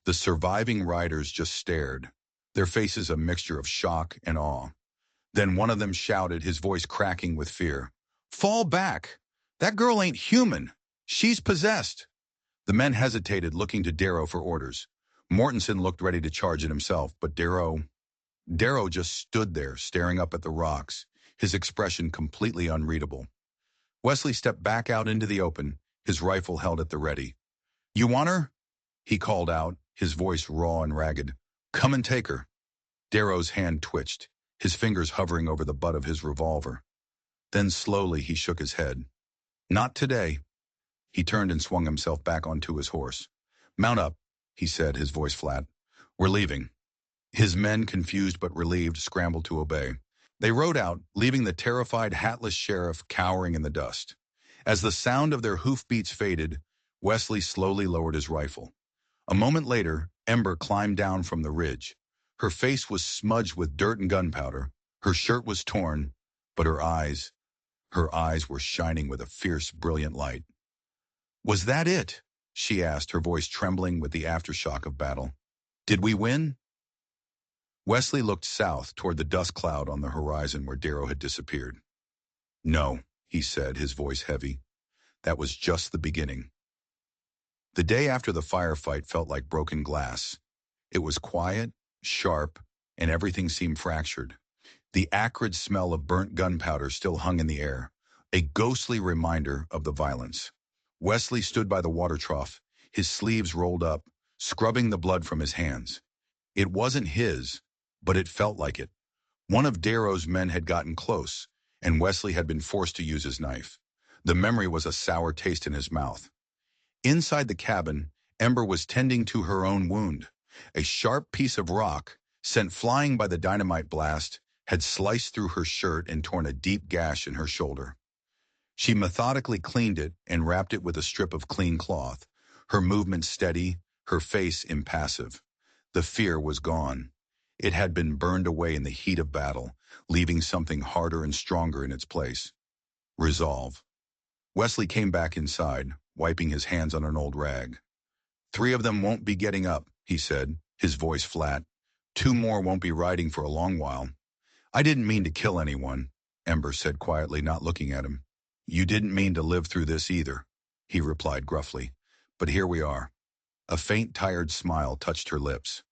The surviving riders just stared, their faces a mixture of shock and awe. Then one of them shouted, his voice cracking with fear. Fall back! That girl ain't human! She's possessed! The men hesitated, looking to Darrow for orders. Mortensen looked ready to charge it himself, but Darrow just stood there, staring up at the rocks, his expression completely unreadable. Wesley stepped back out into the open, his rifle held at the ready. You want her? He called out, his voice raw and ragged. Come and take her. Darrow's hand twitched, his fingers hovering over the butt of his revolver. Then slowly he shook his head. Not today. He turned and swung himself back onto his horse. Mount up, he said, his voice flat. We're leaving. His men, confused but relieved, scrambled to obey. They rode out, leaving the terrified, hatless sheriff cowering in the dust. As the sound of their hoofbeats faded, Wesley slowly lowered his rifle. A moment later, Ember climbed down from the ridge. Her face was smudged with dirt and gunpowder. Her shirt was torn, but her eyes were shining with a fierce, brilliant light. Was that it? She asked, her voice trembling with the aftershock of battle. Did we win? Wesley looked south toward the dust cloud on the horizon where Darrow had disappeared. No, he said, his voice heavy. That was just the beginning. The day after the firefight felt like broken glass. It was quiet, sharp, and everything seemed fractured. The acrid smell of burnt gunpowder still hung in the air, a ghostly reminder of the violence. Wesley stood by the water trough, his sleeves rolled up, scrubbing the blood from his hands. It wasn't his, but it felt like it. One of Darrow's men had gotten close, and Wesley had been forced to use his knife. The memory was a sour taste in his mouth. Inside the cabin, Ember was tending to her own wound. A sharp piece of rock, sent flying by the dynamite blast, had sliced through her shirt and torn a deep gash in her shoulder. She methodically cleaned it and wrapped it with a strip of clean cloth, her movement steady, her face impassive. The fear was gone. It had been burned away in the heat of battle, leaving something harder and stronger in its place. Resolve. Wesley came back inside, wiping his hands on an old rag. 3 of them won't be getting up, he said, his voice flat. 2 more won't be riding for a long while. I didn't mean to kill anyone, Ember said quietly, not looking at him. You didn't mean to live through this either, he replied gruffly. But here we are. A faint, tired smile touched her lips.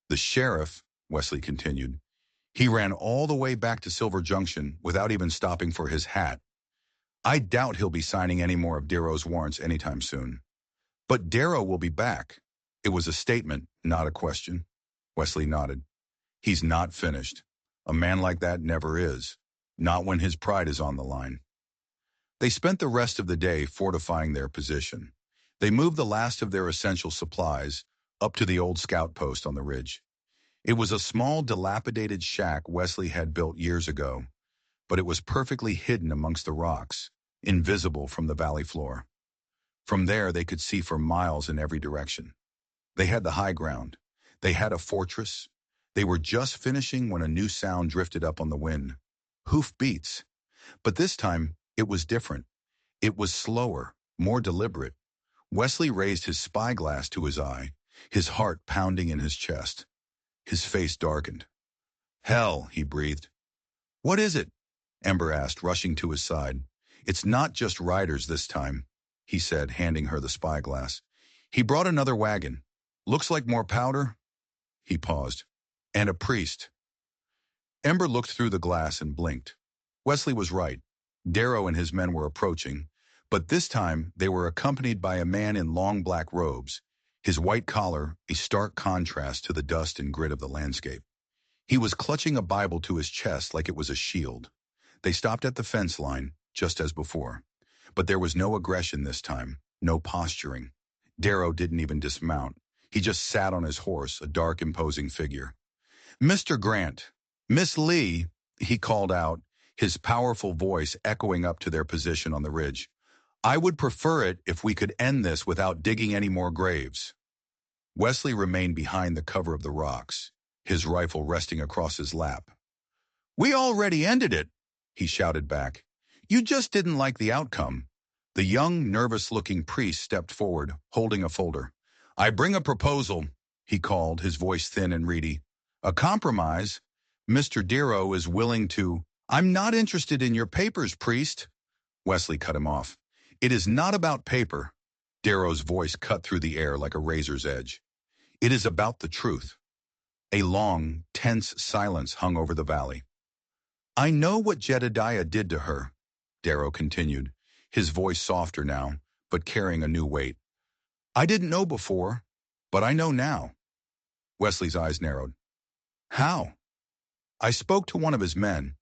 The sheriff, Wesley continued, he ran all the way back to Silver Junction without even stopping for his hat. I doubt he'll be signing any more of Darrow's warrants anytime soon. But Darrow will be back. It was a statement, not a question. Wesley nodded. He's not finished. A man like that never is. Not when his pride is on the line. They spent the rest of the day fortifying their position. They moved the last of their essential supplies up to the old scout post on the ridge. It was a small, dilapidated shack Wesley had built years ago, but it was perfectly hidden amongst the rocks, invisible from the valley floor. From there, they could see for miles in every direction. They had the high ground. They had a fortress. They were just finishing when a new sound drifted up on the wind. Hoof beats. But this time, it was different. It was slower, more deliberate. Wesley raised his spyglass to his eye, his heart pounding in his chest. His face darkened. Hell, he breathed. What is it? Ember asked, rushing to his side. It's not just riders this time, he said, handing her the spyglass. He brought another wagon. Looks like more powder. He paused. And a priest. Ember looked through the glass and blinked. Wesley was right. Darrow and his men were approaching, But this time, they were accompanied by a man in long black robes, his white collar a stark contrast to the dust and grit of the landscape. He was clutching a Bible to his chest like it was a shield. They stopped at the fence line, just as before. But there was no aggression this time, no posturing. Darrow didn't even dismount. He just sat on his horse, a dark, imposing figure. "Mr. Grant, Miss Lee," he called out, his powerful voice echoing up to their position on the ridge. "I would prefer it if we could end this without digging any more graves." Wesley remained behind the cover of the rocks, his rifle resting across his lap. "We already ended it," he shouted back. "You just didn't like the outcome." The young, nervous-looking priest stepped forward, holding a folder. "I bring a proposal," he called, his voice thin and reedy. "A compromise. Mr. Darrow is willing to—" "I'm not interested in your papers, priest," Wesley cut him off. "It is not about paper." Darrow's voice cut through the air like a razor's edge. "It is about the truth." A long, tense silence hung over the valley. "I know what Jedediah did to her," Darrow continued, his voice softer now, but carrying a new weight. "I didn't know before, but I know now." Wesley's eyes narrowed. "How?" "I spoke to one of his men,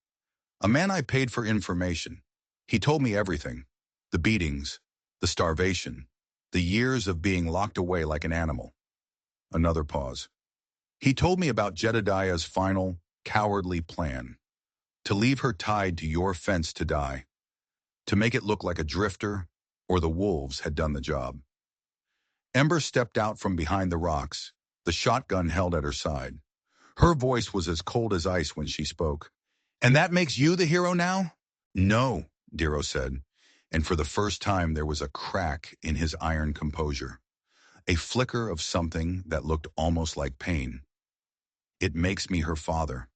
a man I paid for information. He told me everything. The beatings, the starvation, the years of being locked away like an animal." Another pause. "He told me about Jedediah's final, cowardly plan. To leave her tied to your fence to die. To make it look like a drifter or the wolves had done the job." Ember stepped out from behind the rocks, the shotgun held at her side. Her voice was as cold as ice when she spoke. "And that makes you the hero now?" "No," Darrow said, and for the first time there was a crack in his iron composure, a flicker of something that looked almost like pain. "It makes me her father."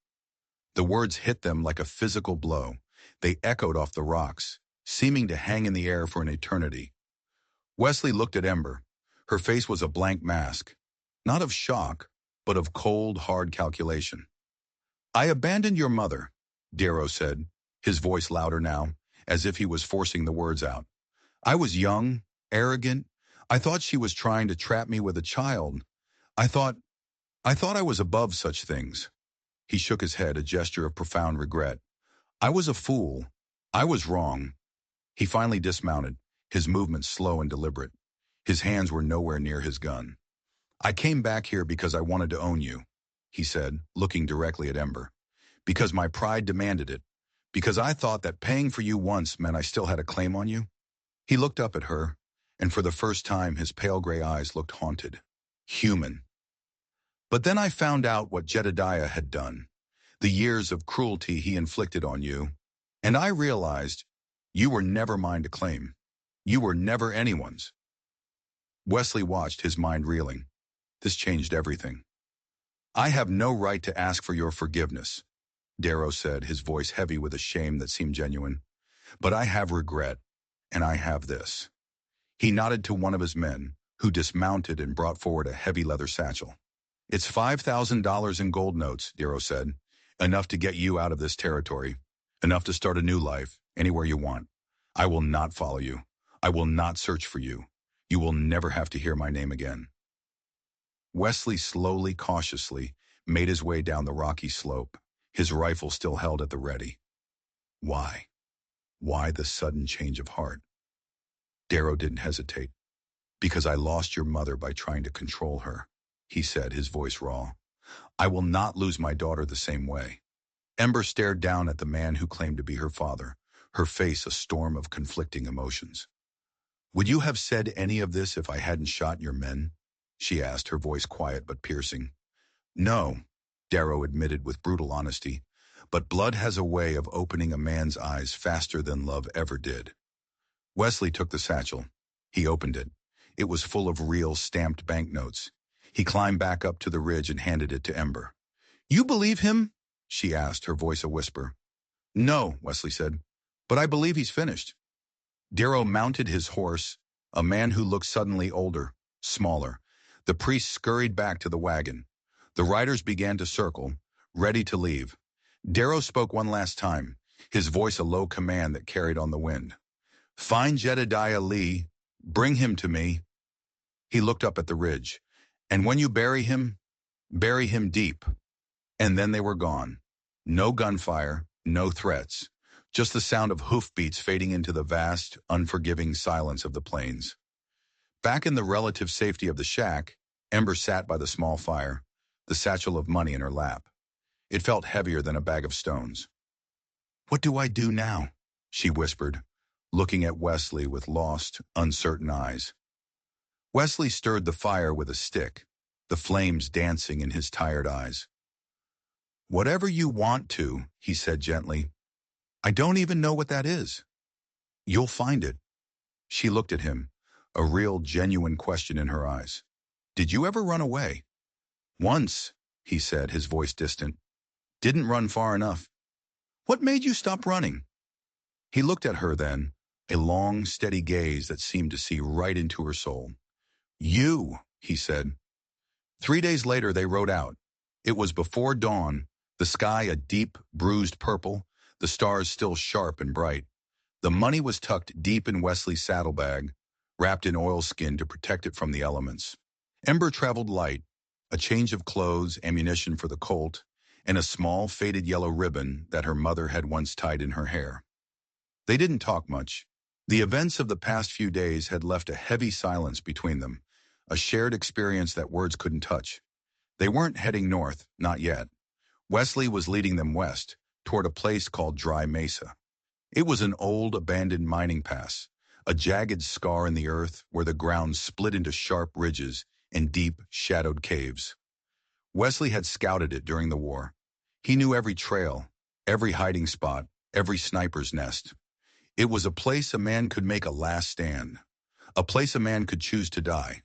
The words hit them like a physical blow. They echoed off the rocks, seeming to hang in the air for an eternity. Wesley looked at Ember. Her face was a blank mask, not of shock, but of cold, hard calculation. "I abandoned your mother," Darrow said, his voice louder now, as if he was forcing the words out. "I was young, arrogant. I thought she was trying to trap me with a child. I thought I was above such things." He shook his head, a gesture of profound regret. "I was a fool. I was wrong." He finally dismounted, his movements slow and deliberate. His hands were nowhere near his gun. "I came back here because I wanted to own you," he said, looking directly at Ember. "Because my pride demanded it. Because I thought that paying for you once meant I still had a claim on you." He looked up at her, and for the first time his pale gray eyes looked haunted. Human. "But then I found out what Jedediah had done, the years of cruelty he inflicted on you, and I realized you were never mine to claim. You were never anyone's." Wesley watched, his mind reeling. This changed everything. "I have no right to ask for your forgiveness," Darrow said, his voice heavy with a shame that seemed genuine. "But I have regret, and I have this." He nodded to one of his men, who dismounted and brought forward a heavy leather satchel. "It's $5,000 in gold notes," Darrow said. "Enough to get you out of this territory. Enough to start a new life, anywhere you want. I will not follow you. I will not search for you. You will never have to hear my name again." Wesley slowly, cautiously, made his way down the rocky slope, his rifle still held at the ready. Why? Why the sudden change of heart? Darrow didn't hesitate. "Because I lost your mother by trying to control her," he said, his voice raw. "I will not lose my daughter the same way." Ember stared down at the man who claimed to be her father, her face a storm of conflicting emotions. "Would you have said any of this if I hadn't shot your men?" she asked, her voice quiet but piercing. "No," Darrow admitted with brutal honesty, "but blood has a way of opening a man's eyes faster than love ever did." Wesley took the satchel. He opened it. It was full of real stamped banknotes. He climbed back up to the ridge and handed it to Ember. "You believe him?" she asked, her voice a whisper. "No," Wesley said, "but I believe he's finished." Darrow mounted his horse, a man who looked suddenly older, smaller. The priest scurried back to the wagon. The riders began to circle, ready to leave. Darrow spoke one last time, his voice a low command that carried on the wind. Find Jedediah Lee. Bring him to me. He looked up at the ridge. And when you bury him deep. And then they were gone. No gunfire, no threats. Just the sound of hoofbeats fading into the vast, unforgiving silence of the plains. Back in the relative safety of the shack, Ember sat by the small fire, the satchel of money in her lap. It felt heavier than a bag of stones. "What do I do now?" she whispered, looking at Wesley with lost, uncertain eyes. Wesley stirred the fire with a stick, the flames dancing in his tired eyes. "Whatever you want to," he said gently. "I don't even know what that is." "You'll find it." She looked at him, a real, genuine question in her eyes. "Did you ever run away?" "Once," he said, his voice distant. "Didn't run far enough." "What made you stop running?" He looked at her then, a long, steady gaze that seemed to see right into her soul. "You," he said. 3 days later they rode out. It was before dawn, the sky a deep, bruised purple, the stars still sharp and bright. The money was tucked deep in Wesley's saddlebag, wrapped in oilskin to protect it from the elements. Ember traveled light, a change of clothes, ammunition for the Colt, and a small faded yellow ribbon that her mother had once tied in her hair. They didn't talk much. The events of the past few days had left a heavy silence between them, a shared experience that words couldn't touch. They weren't heading north, not yet. Wesley was leading them west, toward a place called Dry Mesa. It was an old, abandoned mining pass, a jagged scar in the earth where the ground split into sharp ridges and deep, shadowed caves. Wesley had scouted it during the war. He knew every trail, every hiding spot, every sniper's nest. It was a place a man could make a last stand, a place a man could choose to die.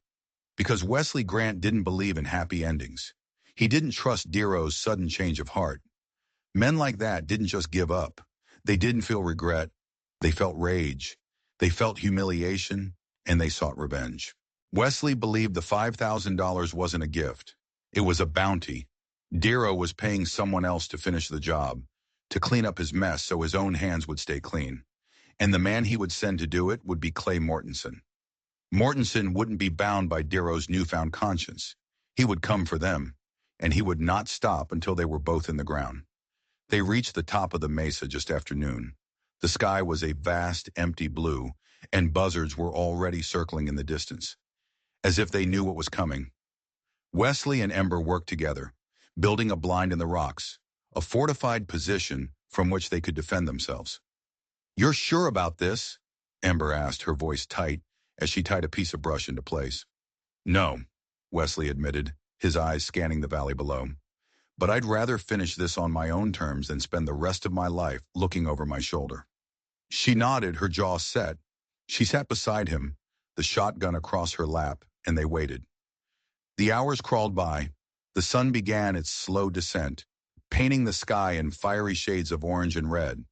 Because Wesley Grant didn't believe in happy endings. He didn't trust Dero's sudden change of heart. Men like that didn't just give up. They didn't feel regret. They felt rage. They felt humiliation, and they sought revenge. Wesley believed the $5,000 wasn't a gift. It was a bounty. Dero was paying someone else to finish the job, to clean up his mess so his own hands would stay clean. And the man he would send to do it would be Clay Mortensen. Mortensen wouldn't be bound by Dero's newfound conscience. He would come for them, and he would not stop until they were both in the ground. They reached the top of the mesa just after noon. The sky was a vast, empty blue, and buzzards were already circling in the distance, as if they knew what was coming. Wesley and Ember worked together, building a blind in the rocks, a fortified position from which they could defend themselves. "You're sure about this?" Ember asked, her voice tight, as she tied a piece of brush into place. "No," Wesley admitted, his eyes scanning the valley below. "But I'd rather finish this on my own terms than spend the rest of my life looking over my shoulder." She nodded, her jaw set. She sat beside him, the shotgun across her lap, and they waited. The hours crawled by. The sun began its slow descent, painting the sky in fiery shades of orange and red.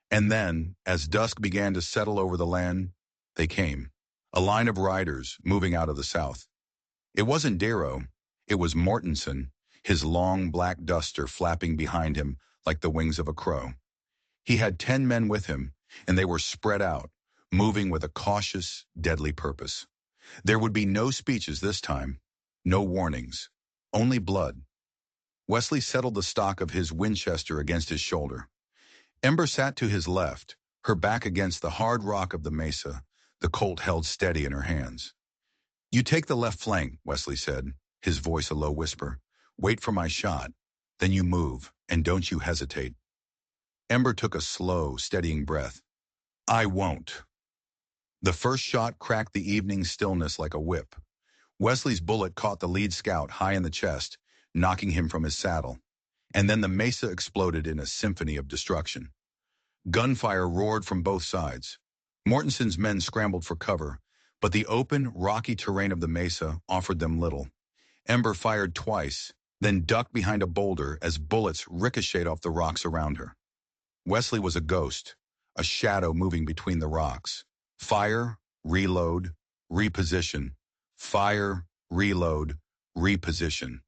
And then, as dusk began to settle over the land, they came. A line of riders moving out of the south. It wasn't Dero. It was Mortensen, his long black duster flapping behind him like the wings of a crow. He had 10 men with him, and they were spread out, moving with a cautious, deadly purpose. There would be no speeches this time, no warnings, only blood. Wesley settled the stock of his Winchester against his shoulder. Ember sat to his left, her back against the hard rock of the mesa, the Colt held steady in her hands. "You take the left flank," Wesley said, his voice a low whisper. "Wait for my shot. Then you move, and don't you hesitate." Ember took a slow, steadying breath. "I won't." The first shot cracked the evening stillness like a whip. Wesley's bullet caught the lead scout high in the chest, knocking him from his saddle. And then the mesa exploded in a symphony of destruction. Gunfire roared from both sides. Mortensen's men scrambled for cover, but the open, rocky terrain of the mesa offered them little. Ember fired twice, then ducked behind a boulder as bullets ricocheted off the rocks around her. Wesley was a ghost, a shadow moving between the rocks. Fire, reload, reposition. Fire, reload, reposition.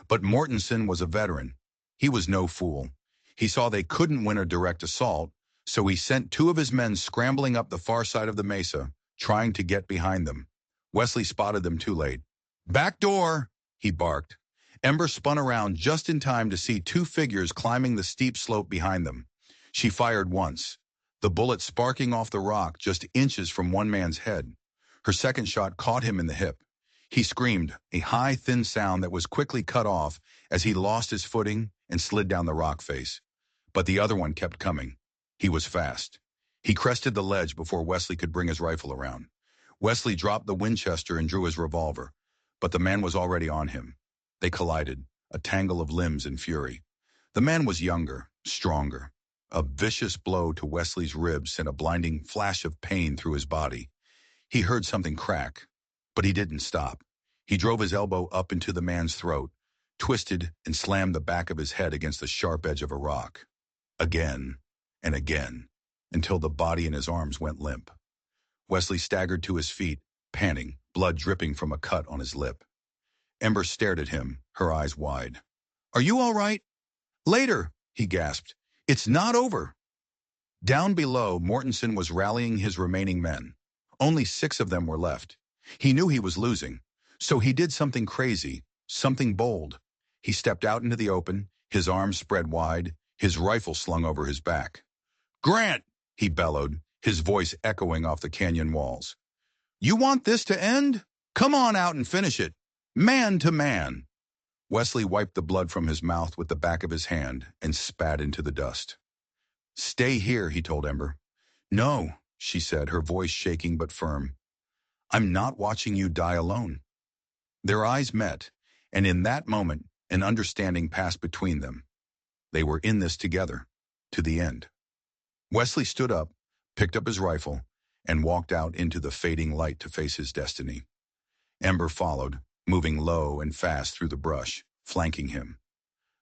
But Mortensen was a veteran. He was no fool. He saw they couldn't win a direct assault, So he sent two of his men scrambling up the far side of the mesa, trying to get behind them. Wesley spotted them too late. "Back door!" he barked. Ember spun around just in time to see two figures climbing the steep slope behind them. She fired once, the bullet sparking off the rock just inches from one man's head. Her second shot caught him in the hip. He screamed, a high, thin sound that was quickly cut off as he lost his footing and slid down the rock face. But the other one kept coming. He was fast. He crested the ledge before Wesley could bring his rifle around. Wesley dropped the Winchester and drew his revolver, but the man was already on him. They collided, a tangle of limbs in fury. The man was younger, stronger. A vicious blow to Wesley's ribs sent a blinding flash of pain through his body. He heard something crack, but he didn't stop. He drove his elbow up into the man's throat, twisted and slammed the back of his head against the sharp edge of a rock. Again and again, until the body in his arms went limp. Wesley staggered to his feet, panting, blood dripping from a cut on his lip. Ember stared at him, her eyes wide. "Are you all right?" "Later," he gasped. "It's not over." Down below, Mortensen was rallying his remaining men. Only 6 of them were left. He knew he was losing, so he did something crazy, something bold. He stepped out into the open, his arms spread wide, his rifle slung over his back. "Grant!" he bellowed, his voice echoing off the canyon walls. "You want this to end? Come on out and finish it. Man to man." Wesley wiped the blood from his mouth with the back of his hand and spat into the dust. "Stay here," he told Ember. "No," she said, her voice shaking but firm. "I'm not watching you die alone." Their eyes met, and in that moment, an understanding passed between them. They were in this together, to the end. Wesley stood up, picked up his rifle, and walked out into the fading light to face his destiny. Ember followed, moving low and fast through the brush, flanking him.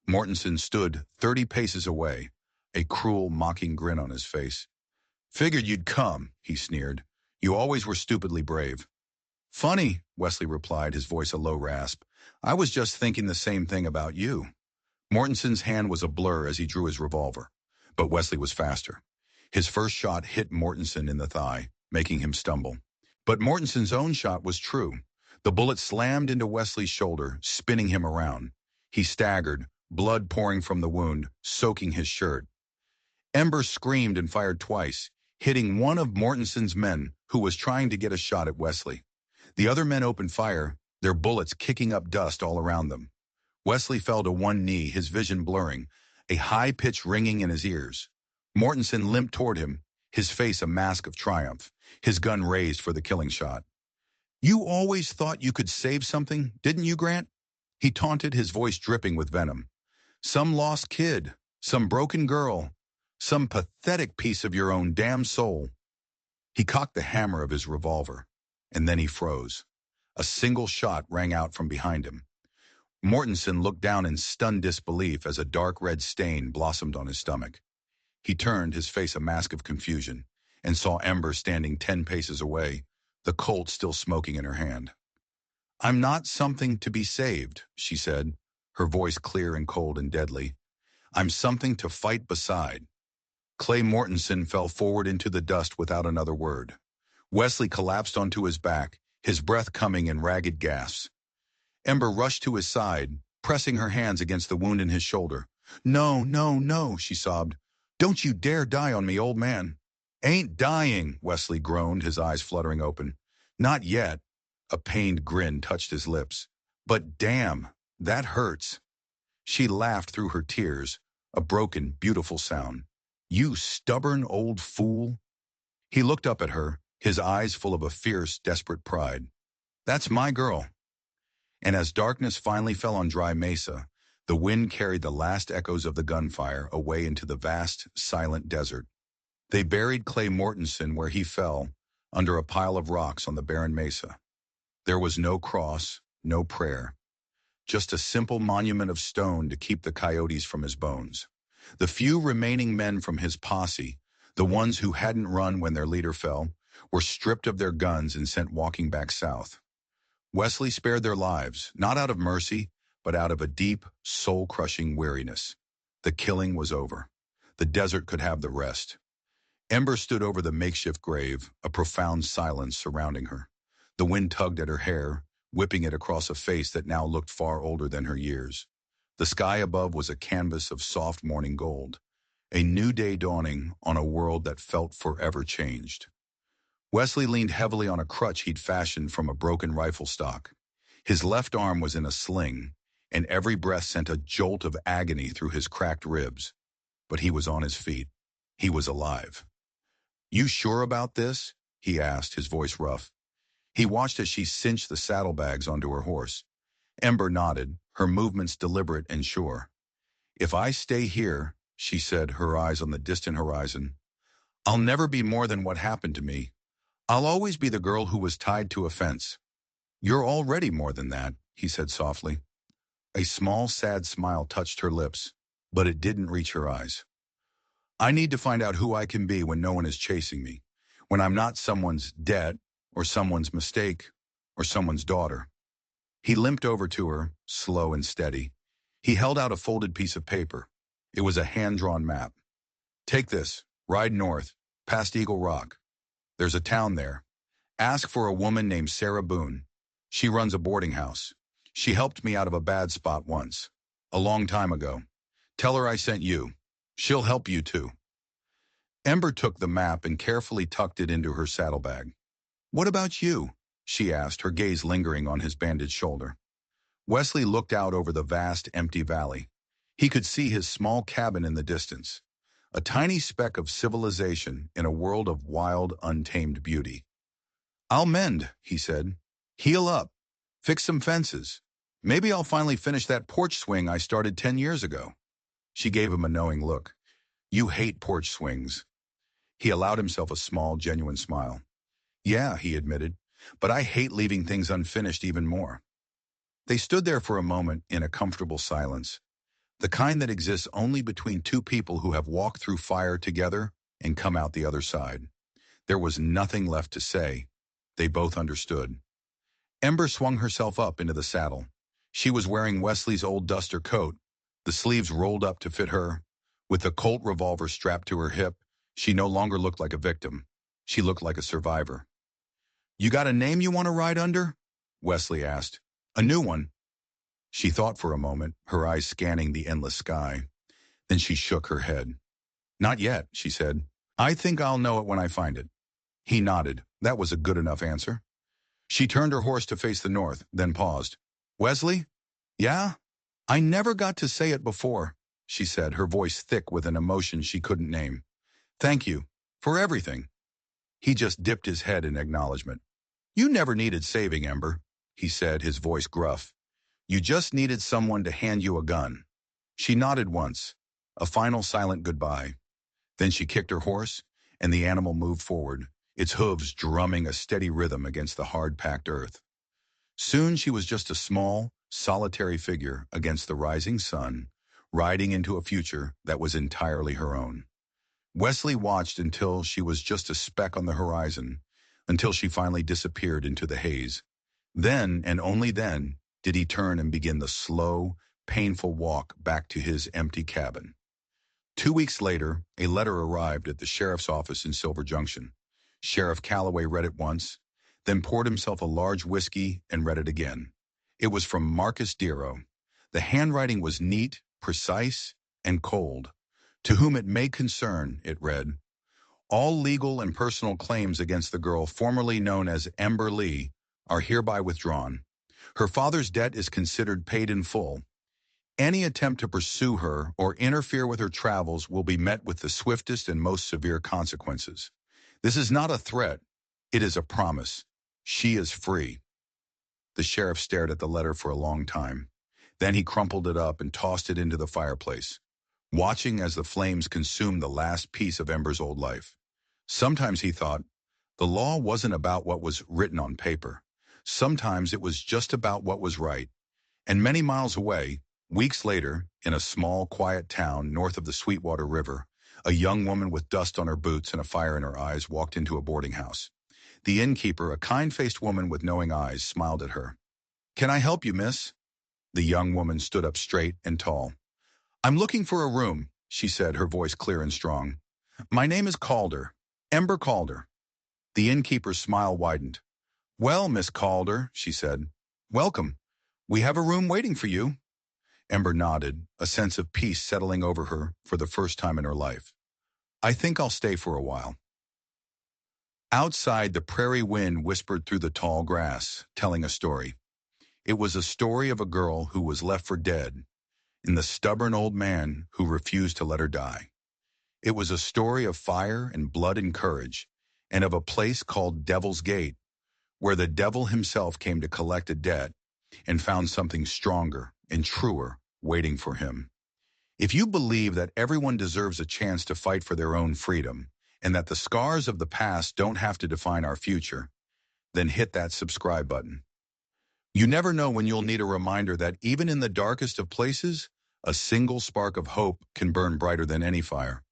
Mortensen stood 30 paces away, a cruel, mocking grin on his face. "Figured you'd come," he sneered. "You always were stupidly brave." "Funny," Wesley replied, his voice a low rasp. "I was just thinking the same thing about you." Mortensen's hand was a blur as he drew his revolver, but Wesley was faster. His first shot hit Mortensen in the thigh, making him stumble. But Mortensen's own shot was true. The bullet slammed into Wesley's shoulder, spinning him around. He staggered, blood pouring from the wound, soaking his shirt. Ember screamed and fired twice, hitting one of Mortensen's men who was trying to get a shot at Wesley. The other men opened fire, their bullets kicking up dust all around them. Wesley fell to one knee, his vision blurring, a high-pitched ringing in his ears. Mortensen limped toward him, his face a mask of triumph, his gun raised for the killing shot. "You always thought you could save something, didn't you, Grant?" He taunted, his voice dripping with venom. "Some lost kid, some broken girl, some pathetic piece of your own damn soul." He cocked the hammer of his revolver, and then he froze. A single shot rang out from behind him. Mortensen looked down in stunned disbelief as a dark red stain blossomed on his stomach. He turned, his face a mask of confusion, and saw Ember standing 10 paces away, the Colt still smoking in her hand. "I'm not something to be saved," she said, her voice clear and cold and deadly. "I'm something to fight beside." Clay Mortensen fell forward into the dust without another word. Wesley collapsed onto his back, his breath coming in ragged gasps. Ember rushed to his side, pressing her hands against the wound in his shoulder. "No, no, no," she sobbed. "Don't you dare die on me, old man." "Ain't dying," Wesley groaned, his eyes fluttering open. "Not yet." A pained grin touched his lips. "But damn, that hurts." She laughed through her tears, a broken, beautiful sound. "You stubborn old fool." He looked up at her, his eyes full of a fierce, desperate pride. "That's my girl." And as darkness finally fell on dry mesa, the wind carried the last echoes of the gunfire away into the vast, silent desert. They buried Clay Mortensen where he fell, under a pile of rocks on the barren mesa. There was no cross, no prayer, just a simple monument of stone to keep the coyotes from his bones. The few remaining men from his posse, the ones who hadn't run when their leader fell, were stripped of their guns and sent walking back south. Wesley spared their lives, not out of mercy, but out of a deep, soul-crushing weariness. The killing was over. The desert could have the rest. Ember stood over the makeshift grave, a profound silence surrounding her. The wind tugged at her hair, whipping it across a face that now looked far older than her years. The sky above was a canvas of soft morning gold, a new day dawning on a world that felt forever changed. Wesley leaned heavily on a crutch he'd fashioned from a broken rifle stock. His left arm was in a sling, and every breath sent a jolt of agony through his cracked ribs. But he was on his feet. He was alive. "You sure about this?" he asked, his voice rough. He watched as she cinched the saddlebags onto her horse. Ember nodded, her movements deliberate and sure. "If I stay here," she said, her eyes on the distant horizon, "I'll never be more than what happened to me. I'll always be the girl who was tied to a fence." "You're already more than that," he said softly. A small, sad smile touched her lips, but it didn't reach her eyes. "I need to find out who I can be when no one is chasing me, when I'm not someone's debt, or someone's mistake, or someone's daughter." He limped over to her, slow and steady. He held out a folded piece of paper. It was a hand-drawn map. "Take this, ride north, past Eagle Rock. There's a town there. Ask for a woman named Sarah Boone. She runs a boarding house. She helped me out of a bad spot once, a long time ago. Tell her I sent you. She'll help you too." Ember took the map and carefully tucked it into her saddlebag. "What about you?" she asked, her gaze lingering on his bandaged shoulder. Wesley looked out over the vast, empty valley. He could see his small cabin in the distance, a tiny speck of civilization in a world of wild, untamed beauty. "I'll mend," he said. "Heal up. Fix some fences. Maybe I'll finally finish that porch swing I started 10 years ago." She gave him a knowing look. "You hate porch swings." He allowed himself a small, genuine smile. "Yeah," he admitted, "but I hate leaving things unfinished even more." They stood there for a moment in a comfortable silence, the kind that exists only between two people who have walked through fire together and come out the other side. There was nothing left to say. They both understood. Ember swung herself up into the saddle. She was wearing Wesley's old duster coat, the sleeves rolled up to fit her. With the Colt revolver strapped to her hip, she no longer looked like a victim. She looked like a survivor. "You got a name you want to ride under?" Wesley asked. "A new one." She thought for a moment, her eyes scanning the endless sky. Then she shook her head. "Not yet," she said. "I think I'll know it when I find it." He nodded. That was a good enough answer. She turned her horse to face the north, then paused. "Wesley?" "Yeah?" "I never got to say it before," she said, her voice thick with an emotion she couldn't name. "Thank you. For everything." He just dipped his head in acknowledgement. "You never needed saving, Ember," he said, his voice gruff. "You just needed someone to hand you a gun." She nodded once, a final silent goodbye. Then she kicked her horse, and the animal moved forward, its hooves drumming a steady rhythm against the hard-packed earth. Soon she was just a small, solitary figure against the rising sun, riding into a future that was entirely her own. Wesley watched until she was just a speck on the horizon, until she finally disappeared into the haze. Then, and only then, did he turn and begin the slow, painful walk back to his empty cabin. 2 weeks later, a letter arrived at the sheriff's office in Silver Junction. Sheriff Calloway read it once, then poured himself a large whiskey and read it again. It was from Marcus Dero. The handwriting was neat, precise, and cold. "To whom it may concern," it read, "all legal and personal claims against the girl formerly known as Ember Lee are hereby withdrawn. Her father's debt is considered paid in full. Any attempt to pursue her or interfere with her travels will be met with the swiftest and most severe consequences. This is not a threat. It is a promise. She is free." The sheriff stared at the letter for a long time. Then he crumpled it up and tossed it into the fireplace, watching as the flames consumed the last piece of Ember's old life. Sometimes he thought, the law wasn't about what was written on paper. Sometimes it was just about what was right. And many miles away, weeks later, in a small, quiet town north of the Sweetwater River, a young woman with dust on her boots and a fire in her eyes walked into a boarding house. The innkeeper, a kind-faced woman with knowing eyes, smiled at her. "Can I help you, miss?" The young woman stood up straight and tall. "I'm looking for a room," she said, her voice clear and strong. "My name is Calder. Ember Calder. The innkeeper's smile widened. Well, Miss Calder, she said. Welcome. We have a room waiting for you. Ember nodded, a sense of peace settling over her for the first time in her life. I think I'll stay for a while. Outside, the prairie wind whispered through the tall grass, telling a story. It was a story of a girl who was left for dead, and the stubborn old man who refused to let her die. It was a story of fire and blood and courage, and of a place called Devil's Gate, where the devil himself came to collect a debt and found something stronger and truer waiting for him. If you believe that everyone deserves a chance to fight for their own freedom, and that the scars of the past don't have to define our future, then hit that subscribe button. You never know when you'll need a reminder that even in the darkest of places, a single spark of hope can burn brighter than any fire.